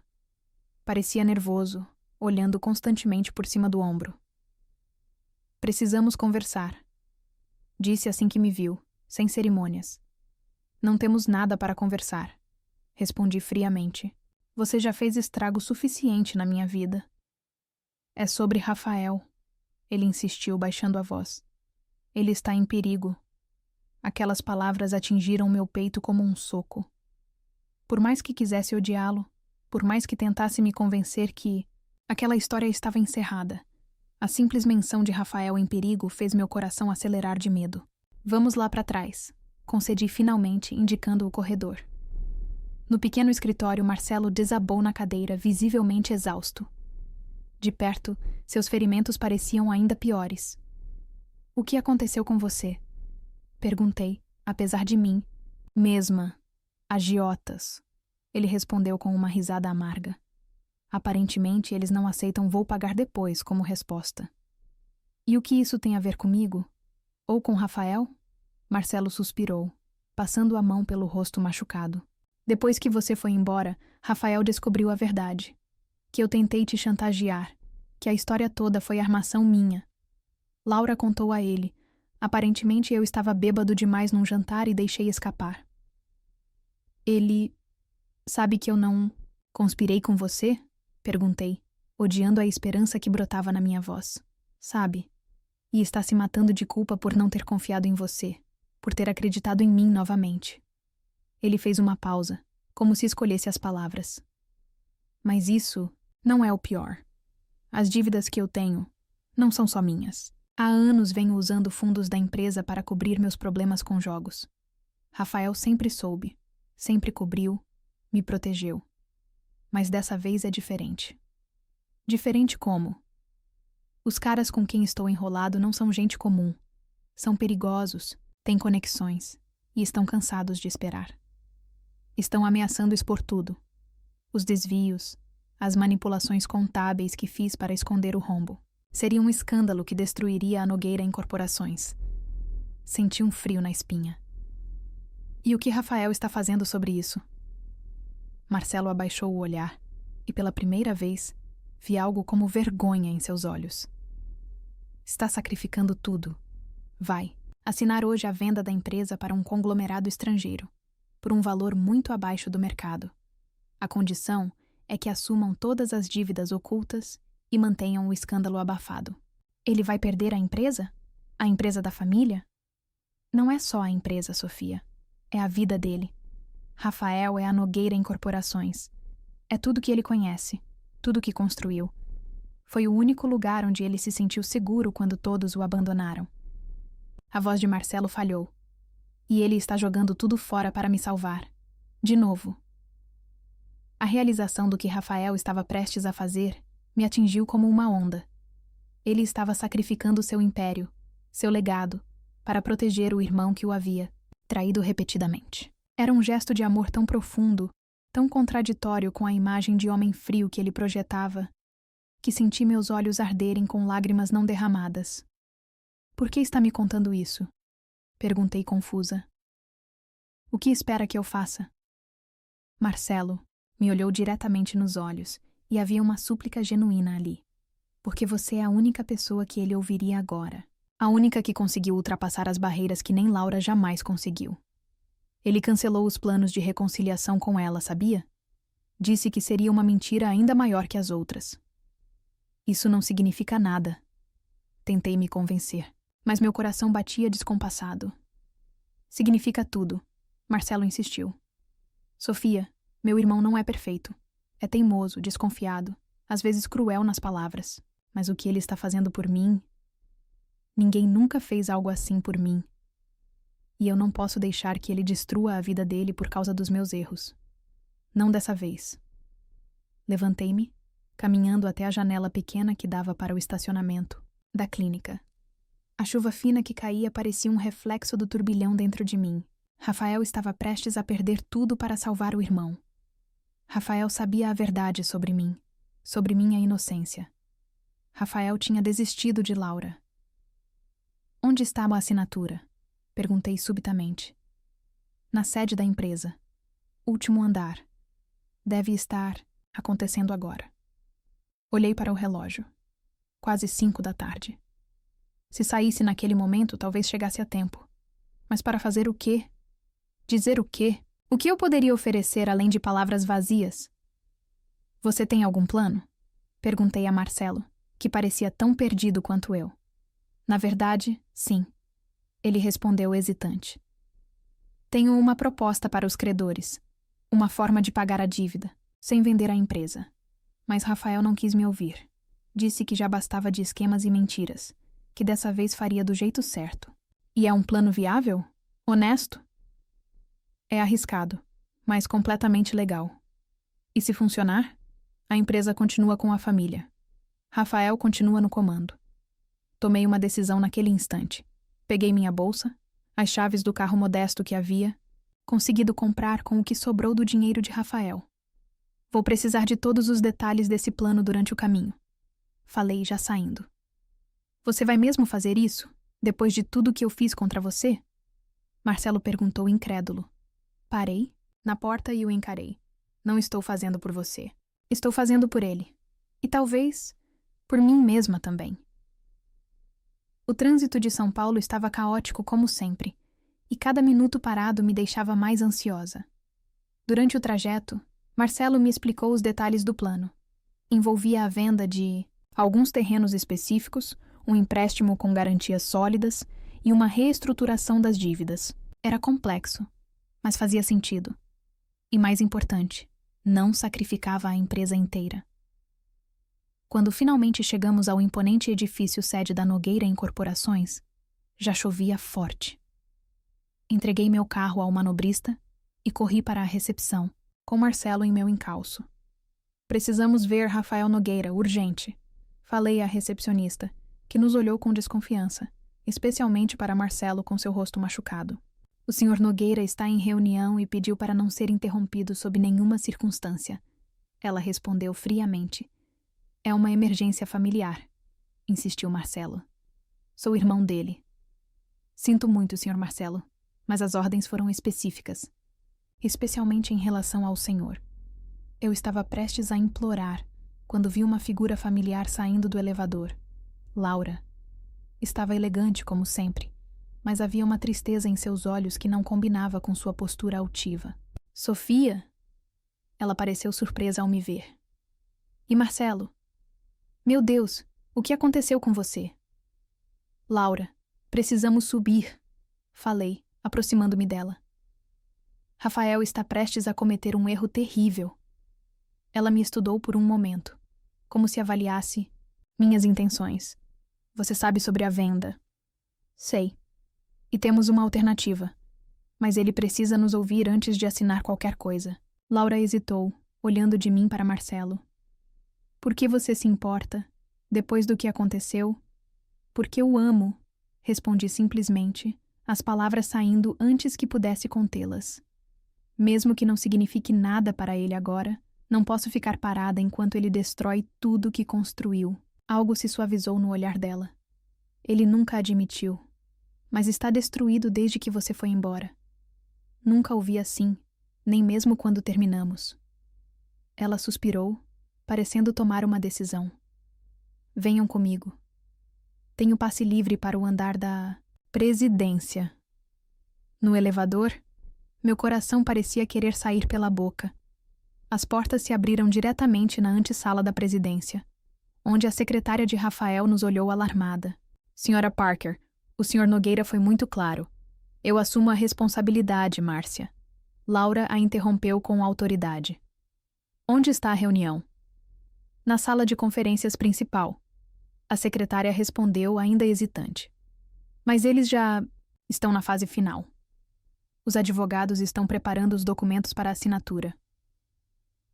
Parecia nervoso, olhando constantemente por cima do ombro. Precisamos conversar, disse assim que me viu, sem cerimônias. Não temos nada para conversar, respondi friamente. Você já fez estrago suficiente na minha vida. É sobre Rafael, ele insistiu, baixando a voz. Ele está em perigo. Aquelas palavras atingiram meu peito como um soco. Por mais que quisesse odiá-lo, por mais que tentasse me convencer que aquela história estava encerrada, a simples menção de Rafael em perigo fez meu coração acelerar de medo. Vamos lá para trás, concedi finalmente, indicando o corredor. No pequeno escritório, Marcelo desabou na cadeira, visivelmente exausto. De perto, seus ferimentos pareciam ainda piores. O que aconteceu com você? Perguntei, apesar de mim. Mesma. Agiotas. Ele respondeu com uma risada amarga. Aparentemente, eles não aceitam "vou pagar depois" como resposta. E o que isso tem a ver comigo? Ou com Rafael? Marcelo suspirou, passando a mão pelo rosto machucado. Depois que você foi embora, Rafael descobriu a verdade. Que eu tentei te chantagear. Que a história toda foi armação minha. Laura contou a ele. Aparentemente eu estava bêbado demais num jantar e deixei escapar. Ele... sabe que eu não... conspirei com você? Perguntei, odiando a esperança que brotava na minha voz. Sabe? E está se matando de culpa por não ter confiado em você, por ter acreditado em mim novamente. Ele fez uma pausa, como se escolhesse as palavras. Mas isso não é o pior. As dívidas que eu tenho não são só minhas. Há anos venho usando fundos da empresa para cobrir meus problemas com jogos. Rafael sempre soube, sempre cobriu, me protegeu. Mas dessa vez é diferente. Diferente como? Os caras com quem estou enrolado não são gente comum. São perigosos, têm conexões e estão cansados de esperar. Estão ameaçando expor tudo. Os desvios, as manipulações contábeis que fiz para esconder o rombo. Seria um escândalo que destruiria a Nogueira Incorporações. Senti um frio na espinha. E o que Rafael está fazendo sobre isso? Marcelo abaixou o olhar e, pela primeira vez, vi algo como vergonha em seus olhos. Está sacrificando tudo. Vai assinar hoje a venda da empresa para um conglomerado estrangeiro, por um valor muito abaixo do mercado. A condição é que assumam todas as dívidas ocultas e mantenham o escândalo abafado. Ele vai perder a empresa? A empresa da família? Não é só a empresa, Sofia. É a vida dele. Rafael é a Nogueira Incorporações. É tudo que ele conhece, tudo que construiu. Foi o único lugar onde ele se sentiu seguro quando todos o abandonaram. A voz de Marcelo falhou. E ele está jogando tudo fora para me salvar. De novo. A realização do que Rafael estava prestes a fazer me atingiu como uma onda. Ele estava sacrificando seu império, seu legado, para proteger o irmão que o havia traído repetidamente. Era um gesto de amor tão profundo, tão contraditório com a imagem de homem frio que ele projetava, que senti meus olhos arderem com lágrimas não derramadas. Por que está me contando isso? Perguntei confusa. O que espera que eu faça? Marcelo me olhou diretamente nos olhos e havia uma súplica genuína ali. Porque você é a única pessoa que ele ouviria agora. A única que conseguiu ultrapassar as barreiras que nem Laura jamais conseguiu. Ele cancelou os planos de reconciliação com ela, sabia? Disse que seria uma mentira ainda maior que as outras. Isso não significa nada. Tentei me convencer, mas meu coração batia descompassado. Significa tudo, Marcelo insistiu. Sofia, meu irmão não é perfeito. É teimoso, desconfiado, às vezes cruel nas palavras. Mas o que ele está fazendo por mim... Ninguém nunca fez algo assim por mim. E eu não posso deixar que ele destrua a vida dele por causa dos meus erros. Não dessa vez. Levantei-me, caminhando até a janela pequena que dava para o estacionamento da clínica. A chuva fina que caía parecia um reflexo do turbilhão dentro de mim. Rafael estava prestes a perder tudo para salvar o irmão. Rafael sabia a verdade sobre mim, sobre minha inocência. Rafael tinha desistido de Laura. Onde estava a assinatura? Perguntei subitamente. Na sede da empresa. Último andar. Deve estar acontecendo agora. Olhei para o relógio. Quase 5 da tarde. Se saísse naquele momento, talvez chegasse a tempo. Mas para fazer o quê? Dizer o quê? O que eu poderia oferecer além de palavras vazias? Você tem algum plano? Perguntei a Marcelo, que parecia tão perdido quanto eu. Na verdade, sim. Ele respondeu hesitante. Tenho uma proposta para os credores. Uma forma de pagar a dívida, sem vender a empresa. Mas Rafael não quis me ouvir. Disse que já bastava de esquemas e mentiras, que dessa vez faria do jeito certo. E é um plano viável? Honesto? É arriscado, mas completamente legal. E se funcionar, a empresa continua com a família. Rafael continua no comando. Tomei uma decisão naquele instante. Peguei minha bolsa, as chaves do carro modesto que havia, conseguido comprar com o que sobrou do dinheiro de Rafael. Vou precisar de todos os detalhes desse plano durante o caminho. Falei já saindo. Você vai mesmo fazer isso, depois de tudo que eu fiz contra você? Marcelo perguntou incrédulo. Parei na porta e o encarei. Não estou fazendo por você. Estou fazendo por ele. E talvez por mim mesma também. O trânsito de São Paulo estava caótico como sempre, e cada minuto parado me deixava mais ansiosa. Durante o trajeto, Marcelo me explicou os detalhes do plano. Envolvia a venda de alguns terrenos específicos, um empréstimo com garantias sólidas e uma reestruturação das dívidas. Era complexo, mas fazia sentido. E mais importante, não sacrificava a empresa inteira. Quando finalmente chegamos ao imponente edifício sede da Nogueira Incorporações, já chovia forte. Entreguei meu carro ao manobrista e corri para a recepção, com Marcelo em meu encalço. Precisamos ver Rafael Nogueira, urgente. Falei à recepcionista, que nos olhou com desconfiança, especialmente para Marcelo com seu rosto machucado. O Sr. Nogueira está em reunião e pediu para não ser interrompido sob nenhuma circunstância. Ela respondeu friamente. É uma emergência familiar, insistiu Marcelo. Sou irmão dele. Sinto muito, Sr. Marcelo, mas as ordens foram específicas, especialmente em relação ao senhor. Eu estava prestes a implorar quando vi uma figura familiar saindo do elevador. Laura. Estava elegante como sempre, mas havia uma tristeza em seus olhos que não combinava com sua postura altiva. Sofia? Ela pareceu surpresa ao me ver. E Marcelo? Meu Deus, o que aconteceu com você? Laura, precisamos subir, falei, aproximando-me dela. Rafael está prestes a cometer um erro terrível. Ela me estudou por um momento, como se avaliasse minhas intenções. Você sabe sobre a venda? Sei. E temos uma alternativa. Mas ele precisa nos ouvir antes de assinar qualquer coisa. Laura hesitou, olhando de mim para Marcelo. Por que você se importa? Depois do que aconteceu? Porque eu amo, respondi simplesmente, as palavras saindo antes que pudesse contê-las. Mesmo que não signifique nada para ele agora, não posso ficar parada enquanto ele destrói tudo que construiu. Algo se suavizou no olhar dela. Ele nunca admitiu, mas está destruído desde que você foi embora. Nunca o vi assim, nem mesmo quando terminamos. Ela suspirou, parecendo tomar uma decisão. Venham comigo. Tenho passe livre para o andar da presidência. No elevador, meu coração parecia querer sair pela boca. As portas se abriram diretamente na antessala da presidência, onde a secretária de Rafael nos olhou alarmada. Senhora Parker, o Sr. Nogueira foi muito claro. Eu assumo a responsabilidade, Márcia. Laura a interrompeu com autoridade. Onde está a reunião? Na sala de conferências principal. A secretária respondeu, ainda hesitante. Mas eles já estão na fase final. Os advogados estão preparando os documentos para assinatura.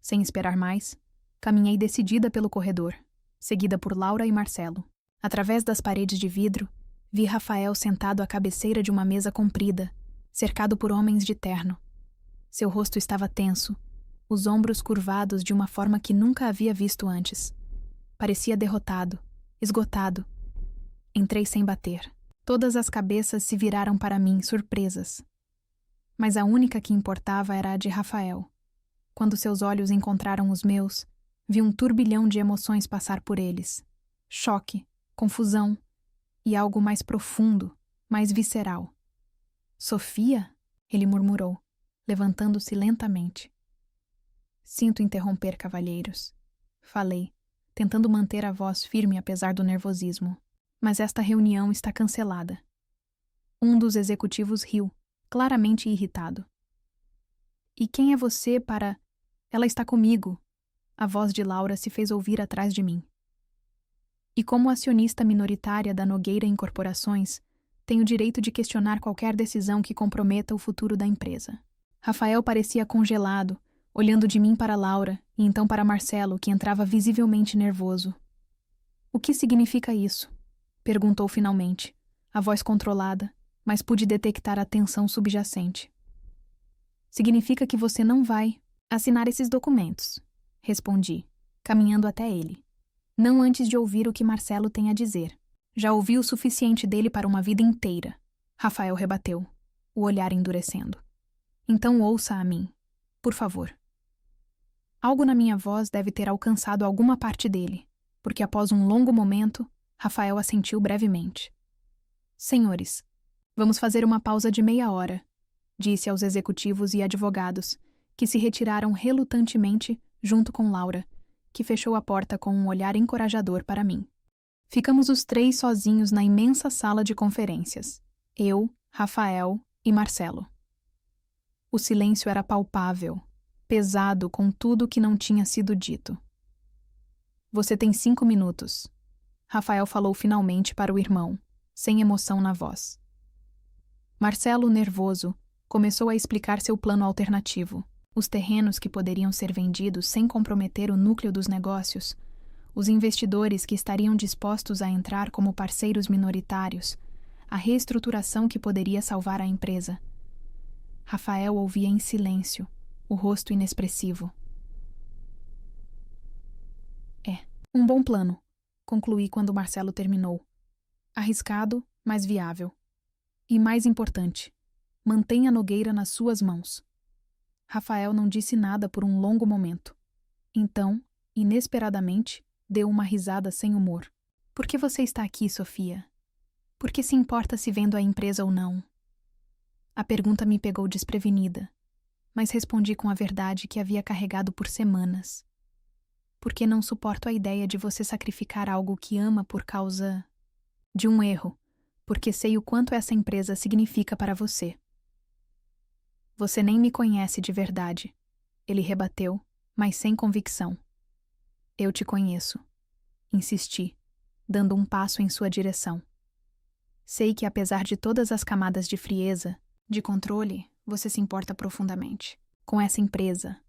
Sem esperar mais, caminhei decidida pelo corredor, seguida por Laura e Marcelo. Através das paredes de vidro, vi Rafael sentado à cabeceira de uma mesa comprida, cercado por homens de terno. Seu rosto estava tenso, os ombros curvados de uma forma que nunca havia visto antes. Parecia derrotado, esgotado. Entrei sem bater. Todas as cabeças se viraram para mim, surpresas. Mas a única que importava era a de Rafael. Quando seus olhos encontraram os meus, vi um turbilhão de emoções passar por eles. Choque, confusão e algo mais profundo, mais visceral. Sofia? Ele murmurou, levantando-se lentamente. Sinto interromper, cavalheiros. Falei, tentando manter a voz firme apesar do nervosismo. Mas esta reunião está cancelada. Um dos executivos riu, claramente irritado. E quem é você para... Ela está comigo. A voz de Laura se fez ouvir atrás de mim. E como acionista minoritária da Nogueira Incorporações, tenho direito de questionar qualquer decisão que comprometa o futuro da empresa. Rafael parecia congelado, olhando de mim para Laura e então para Marcelo, que entrava visivelmente nervoso. O que significa isso? Perguntou finalmente, a voz controlada, mas pude detectar a tensão subjacente. Significa que você não vai assinar esses documentos, respondi, caminhando até ele. Não antes de ouvir o que Marcelo tem a dizer. Já ouvi o suficiente dele para uma vida inteira, Rafael rebateu, o olhar endurecendo. Então ouça a mim, por favor. Algo na minha voz deve ter alcançado alguma parte dele, porque após um longo momento, Rafael assentiu brevemente. Senhores, vamos fazer uma pausa de meia hora, disse aos executivos e advogados, que se retiraram relutantemente junto com Laura, que fechou a porta com um olhar encorajador para mim. Ficamos os três sozinhos na imensa sala de conferências. Eu, Rafael e Marcelo. O silêncio era palpável, pesado com tudo que não tinha sido dito. Você tem 5 minutos. Rafael falou finalmente para o irmão, sem emoção na voz. Marcelo, nervoso, começou a explicar seu plano alternativo. Os terrenos que poderiam ser vendidos sem comprometer o núcleo dos negócios, os investidores que estariam dispostos a entrar como parceiros minoritários, a reestruturação que poderia salvar a empresa. Rafael ouvia em silêncio, o rosto inexpressivo. Um bom plano, concluí quando Marcelo terminou. Arriscado, mas viável. E mais importante, mantenha Nogueira nas suas mãos. Rafael não disse nada por um longo momento. Então, inesperadamente, deu uma risada sem humor. Por que você está aqui, Sofia? Por que se importa se vendo a empresa ou não? A pergunta me pegou desprevenida, mas respondi com a verdade que havia carregado por semanas. Porque não suporto a ideia de você sacrificar algo que ama por causa de um erro, porque sei o quanto essa empresa significa para você. Você nem me conhece de verdade, ele rebateu, mas sem convicção. Eu te conheço. Insisti, dando um passo em sua direção. Sei que apesar de todas as camadas de frieza, de controle, você se importa profundamente. Com essa empresa,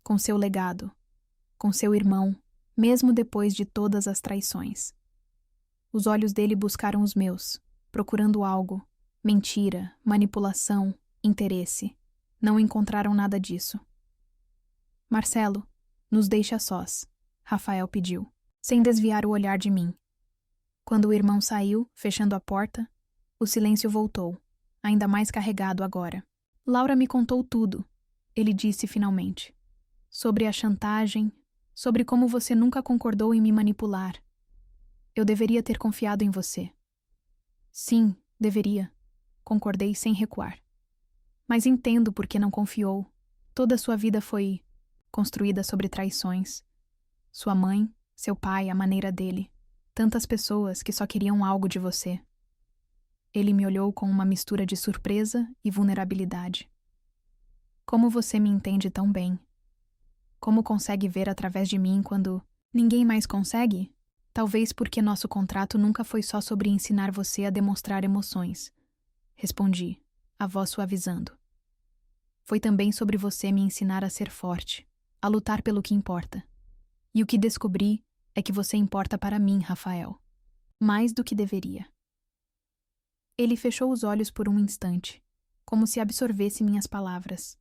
com seu legado, com seu irmão, mesmo depois de todas as traições. Os olhos dele buscaram os meus, procurando algo, mentira, manipulação, interesse. Não encontraram nada disso. Marcelo, nos deixe a sós, Rafael pediu, sem desviar o olhar de mim. Quando o irmão saiu, fechando a porta, o silêncio voltou, ainda mais carregado agora. Laura me contou tudo, ele disse finalmente. Sobre a chantagem, sobre como você nunca concordou em me manipular. Eu deveria ter confiado em você. Sim, deveria. Concordei sem recuar. Mas entendo por que não confiou. Toda a sua vida foi construída sobre traições. Sua mãe, seu pai, a maneira dele. Tantas pessoas que só queriam algo de você. Ele me olhou com uma mistura de surpresa e vulnerabilidade. Como você me entende tão bem? Como consegue ver através de mim quando ninguém mais consegue? Talvez porque nosso contrato nunca foi só sobre ensinar você a demonstrar emoções. Respondi, a voz suavizando. Foi também sobre você me ensinar a ser forte, a lutar pelo que importa. E o que descobri é que você importa para mim, Rafael. Mais do que deveria. Ele fechou os olhos por um instante, como se absorvesse minhas palavras.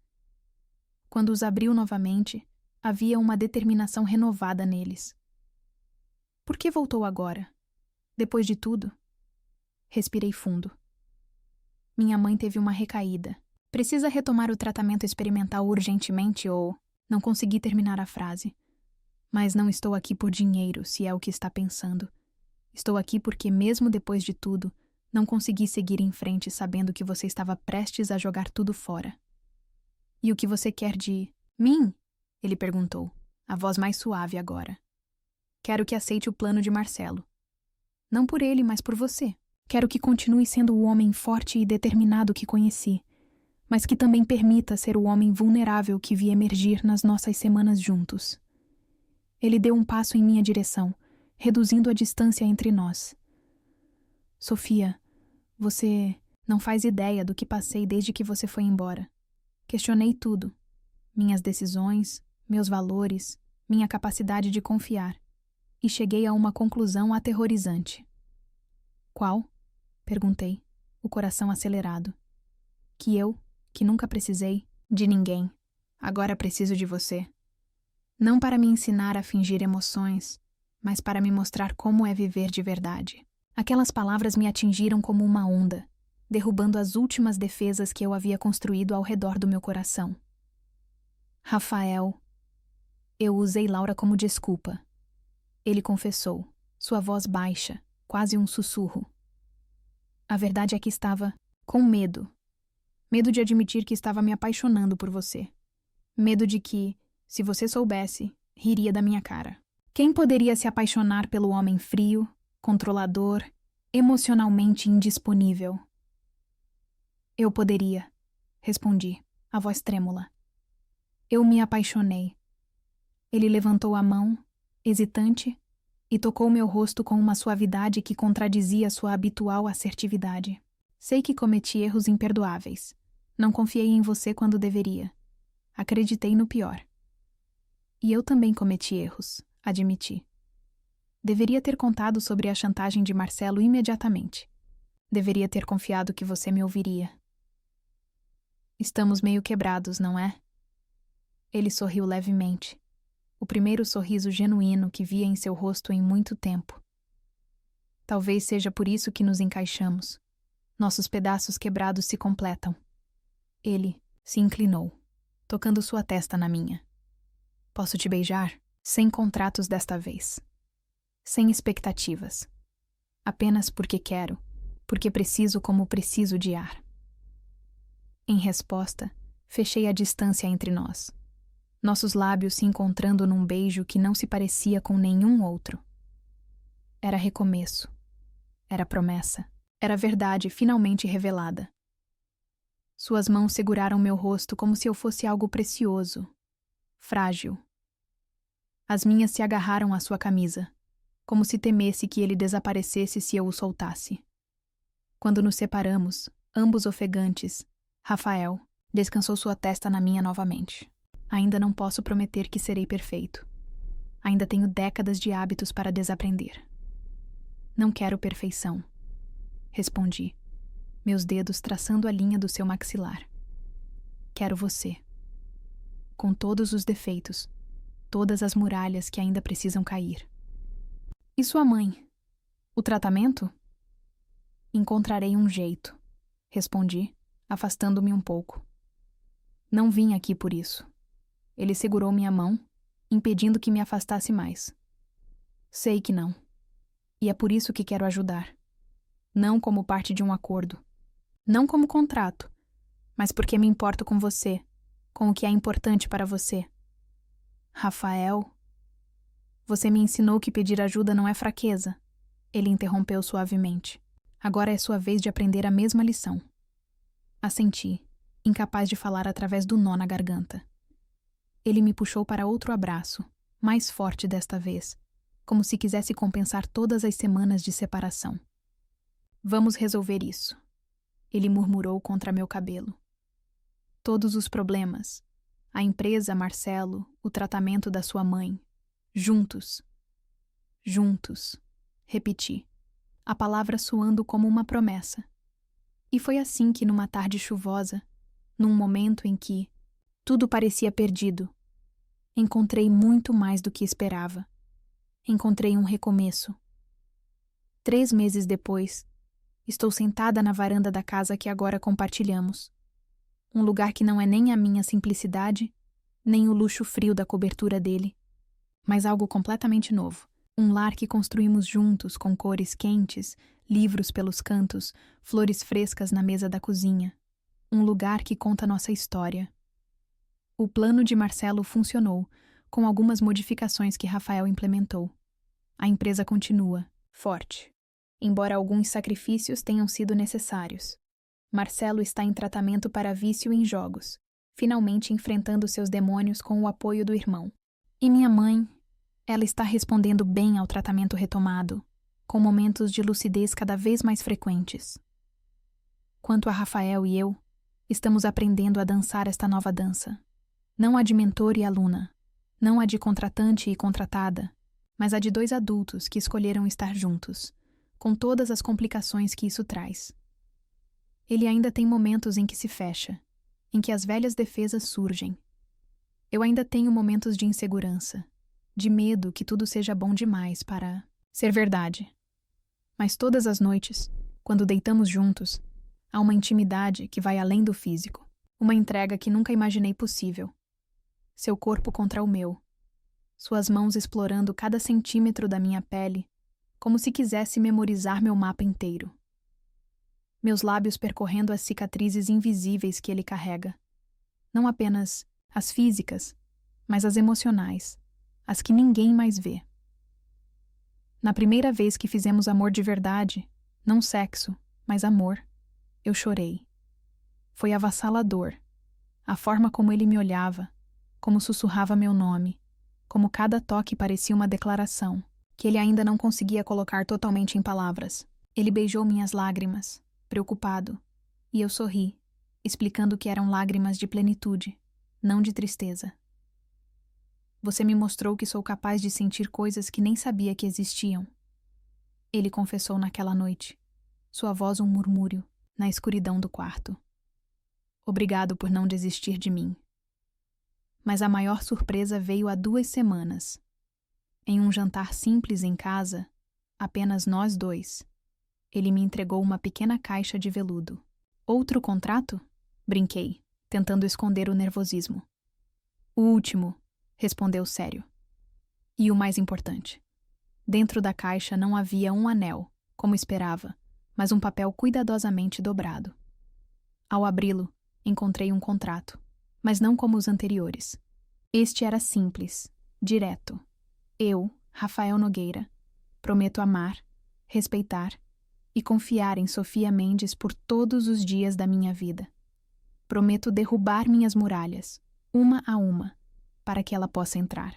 Quando os abriu novamente, havia uma determinação renovada neles. Por que voltou agora? Depois de tudo? Respirei fundo. Minha mãe teve uma recaída. Precisa retomar o tratamento experimental urgentemente ou... Não consegui terminar a frase. Mas não estou aqui por dinheiro, se é o que está pensando. Estou aqui porque, mesmo depois de tudo, não consegui seguir em frente sabendo que você estava prestes a jogar tudo fora. E o que você quer de... mim? Ele perguntou, a voz mais suave agora. Quero que aceite o plano de Marcelo. Não por ele, mas por você. Quero que continue sendo o homem forte e determinado que conheci, mas que também permita ser o homem vulnerável que vi emergir nas nossas semanas juntos. Ele deu um passo em minha direção, reduzindo a distância entre nós. Sofia, você não faz ideia do que passei desde que você foi embora. Questionei tudo. Minhas decisões, meus valores, minha capacidade de confiar. E cheguei a uma conclusão aterrorizante. Qual? Perguntei, o coração acelerado. Que nunca precisei de ninguém, agora preciso de você. Não para me ensinar a fingir emoções, mas para me mostrar como é viver de verdade. Aquelas palavras me atingiram como uma onda, derrubando as últimas defesas que eu havia construído ao redor do meu coração. Rafael. Eu usei Laura como desculpa. Ele confessou, sua voz baixa, quase um sussurro. A verdade é que estava com medo. Medo de admitir que estava me apaixonando por você. Medo de que, se você soubesse, riria da minha cara. Quem poderia se apaixonar pelo homem frio, controlador, emocionalmente indisponível. Eu poderia, respondi, a voz trêmula. Eu me apaixonei. Ele levantou a mão, hesitante, e tocou meu rosto com uma suavidade que contradizia sua habitual assertividade. Sei que cometi erros imperdoáveis. Não confiei em você quando deveria. Acreditei no pior. E eu também cometi erros, admiti. Deveria ter contado sobre a chantagem de Marcelo imediatamente. Deveria ter confiado que você me ouviria. Estamos meio quebrados, não é? Ele sorriu levemente. O primeiro sorriso genuíno que via em seu rosto em muito tempo. Talvez seja por isso que nos encaixamos. Nossos pedaços quebrados se completam. Ele se inclinou, tocando sua testa na minha. Posso te beijar? Sem contratos desta vez. Sem expectativas. Apenas porque quero, porque preciso como preciso de ar. Em resposta, fechei a distância entre nós. Nossos lábios se encontrando num beijo que não se parecia com nenhum outro. Era recomeço. Era promessa. Era verdade finalmente revelada. Suas mãos seguraram meu rosto como se eu fosse algo precioso, frágil. As minhas se agarraram à sua camisa, como se temesse que ele desaparecesse se eu o soltasse. Quando nos separamos, ambos ofegantes, Rafael descansou sua testa na minha novamente. Ainda não posso prometer que serei perfeito. Ainda tenho décadas de hábitos para desaprender. Não quero perfeição, respondi, meus dedos traçando a linha do seu maxilar. Quero você. Com todos os defeitos, todas as muralhas que ainda precisam cair. E sua mãe? O tratamento? Encontrarei um jeito, respondi, afastando-me um pouco. Não vim aqui por isso. Ele segurou minha mão, impedindo que me afastasse mais. Sei que não. E é por isso que quero ajudar. Não como parte de um acordo. Não como contrato. Mas porque me importo com você, com o que é importante para você. Rafael... Você me ensinou que pedir ajuda não é fraqueza. Ele interrompeu suavemente. Agora é sua vez de aprender a mesma lição. Assenti, incapaz de falar através do nó na garganta. Ele me puxou para outro abraço, mais forte desta vez, como se quisesse compensar todas as semanas de separação. Vamos resolver isso, ele murmurou contra meu cabelo. Todos os problemas, a empresa, Marcelo, o tratamento da sua mãe, juntos. Juntos, repeti, a palavra soando como uma promessa. E foi assim que, numa tarde chuvosa, num momento em que tudo parecia perdido, encontrei muito mais do que esperava. Encontrei um recomeço. 3 meses depois, estou sentada na varanda da casa que agora compartilhamos. Um lugar que não é nem a minha simplicidade, nem o luxo frio da cobertura dele, mas algo completamente novo. Um lar que construímos juntos com cores quentes, livros pelos cantos, flores frescas na mesa da cozinha. Um lugar que conta nossa história. O plano de Marcelo funcionou, com algumas modificações que Rafael implementou. A empresa continua, forte, embora alguns sacrifícios tenham sido necessários. Marcelo está em tratamento para vício em jogos, finalmente enfrentando seus demônios com o apoio do irmão. E minha mãe, ela está respondendo bem ao tratamento retomado, com momentos de lucidez cada vez mais frequentes. Quanto a Rafael e eu, estamos aprendendo a dançar esta nova dança. Não a de mentor e aluna, não a de contratante e contratada, mas a de 2 adultos que escolheram estar juntos, com todas as complicações que isso traz. Ele ainda tem momentos em que se fecha, em que as velhas defesas surgem. Eu ainda tenho momentos de insegurança, de medo que tudo seja bom demais para ser verdade. Mas todas as noites, quando deitamos juntos, há uma intimidade que vai além do físico, uma entrega que nunca imaginei possível. Seu corpo contra o meu, suas mãos explorando cada centímetro da minha pele, como se quisesse memorizar meu mapa inteiro. Meus lábios percorrendo as cicatrizes invisíveis que ele carrega. Não apenas as físicas, mas as emocionais, as que ninguém mais vê. Na primeira vez que fizemos amor de verdade, não sexo, mas amor, eu chorei. Foi avassalador. A forma como ele me olhava, como sussurrava meu nome, como cada toque parecia uma declaração, que ele ainda não conseguia colocar totalmente em palavras. Ele beijou minhas lágrimas, preocupado, e eu sorri, explicando que eram lágrimas de plenitude, não de tristeza. Você me mostrou que sou capaz de sentir coisas que nem sabia que existiam. Ele confessou naquela noite, sua voz um murmúrio, na escuridão do quarto. Obrigado por não desistir de mim. Mas a maior surpresa veio há 2 semanas. Em um jantar simples em casa, apenas nós dois, ele me entregou uma pequena caixa de veludo. Outro contrato? Brinquei, tentando esconder o nervosismo. O último, respondeu sério. E o mais importante. Dentro da caixa não havia um anel, como esperava, mas um papel cuidadosamente dobrado. Ao abri-lo, encontrei um contrato, mas não como os anteriores. Este era simples, direto. Eu, Rafael Nogueira, prometo amar, respeitar e confiar em Sofia Mendes por todos os dias da minha vida. Prometo derrubar minhas muralhas, uma a uma, para que ela possa entrar.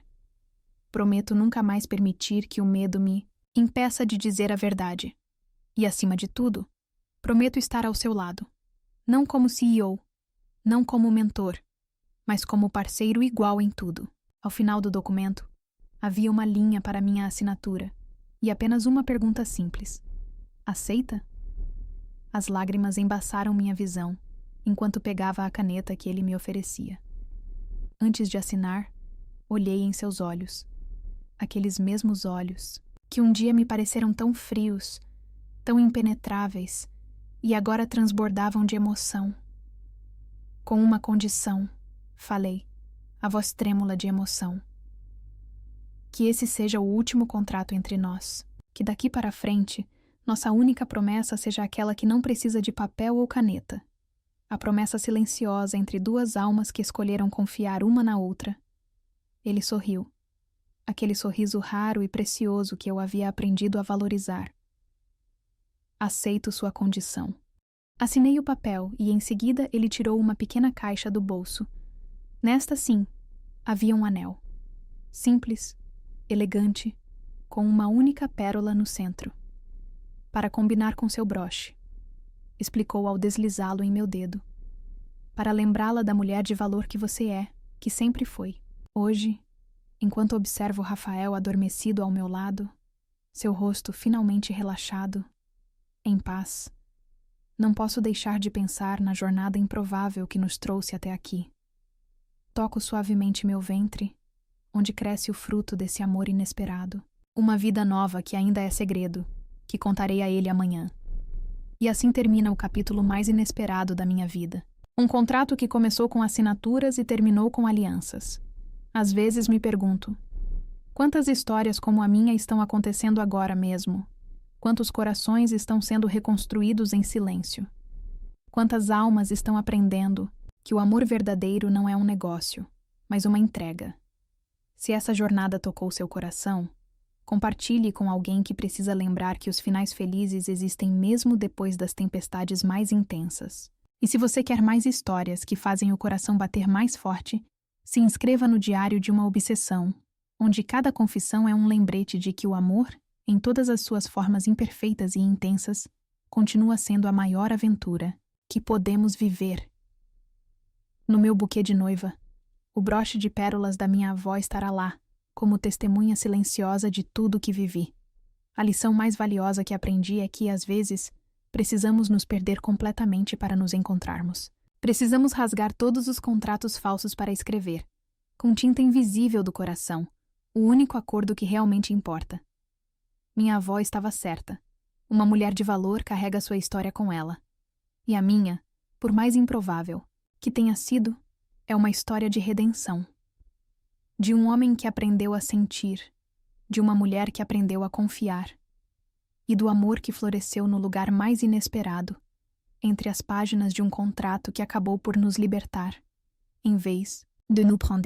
Prometo nunca mais permitir que o medo me impeça de dizer a verdade. E, acima de tudo, prometo estar ao seu lado, não como CEO, não como mentor, mas como parceiro igual em tudo. Ao final do documento, havia uma linha para minha assinatura e apenas uma pergunta simples. Aceita? As lágrimas embaçaram minha visão, enquanto pegava a caneta que ele me oferecia. Antes de assinar, olhei em seus olhos. Aqueles mesmos olhos, que um dia me pareceram tão frios, tão impenetráveis, e agora transbordavam de emoção. Com uma condição, falei, a voz trêmula de emoção. Que esse seja o último contrato entre nós, que daqui para frente, nossa única promessa seja aquela que não precisa de papel ou caneta. A promessa silenciosa entre 2 almas que escolheram confiar uma na outra. Ele sorriu. Aquele sorriso raro e precioso que eu havia aprendido a valorizar. Aceito sua condição. Assinei o papel e, em seguida, ele tirou uma pequena caixa do bolso. Nesta, sim, havia um anel. Simples, elegante, com uma única pérola no centro. Para combinar com seu broche, explicou ao deslizá-lo em meu dedo. Para lembrá-la da mulher de valor que você é, que sempre foi. Hoje, enquanto observo Rafael adormecido ao meu lado, seu rosto finalmente relaxado, em paz, não posso deixar de pensar na jornada improvável que nos trouxe até aqui. Toco suavemente meu ventre, onde cresce o fruto desse amor inesperado. Uma vida nova que ainda é segredo, que contarei a ele amanhã. E assim termina o capítulo mais inesperado da minha vida. Um contrato que começou com assinaturas e terminou com alianças. Às vezes me pergunto, quantas histórias como a minha estão acontecendo agora mesmo? Quantos corações estão sendo reconstruídos em silêncio? Quantas almas estão aprendendo que o amor verdadeiro não é um negócio, mas uma entrega? Se essa jornada tocou seu coração, compartilhe com alguém que precisa lembrar que os finais felizes existem mesmo depois das tempestades mais intensas. E se você quer mais histórias que fazem o coração bater mais forte, se inscreva no Diário de uma Obsessão, onde cada confissão é um lembrete de que o amor, em todas as suas formas imperfeitas e intensas, continua sendo a maior aventura que podemos viver. No meu buquê de noiva, o broche de pérolas da minha avó estará lá, como testemunha silenciosa de tudo que vivi. A lição mais valiosa que aprendi é que, às vezes, precisamos nos perder completamente para nos encontrarmos. Precisamos rasgar todos os contratos falsos para escrever, com tinta invisível do coração, o único acordo que realmente importa. Minha avó estava certa. Uma mulher de valor carrega sua história com ela. E a minha, por mais improvável que tenha sido, é uma história de redenção. De um homem que aprendeu a sentir, de uma mulher que aprendeu a confiar, e do amor que floresceu no lugar mais inesperado, entre as páginas de um contrato que acabou por nos libertar, em vez de nous prendre.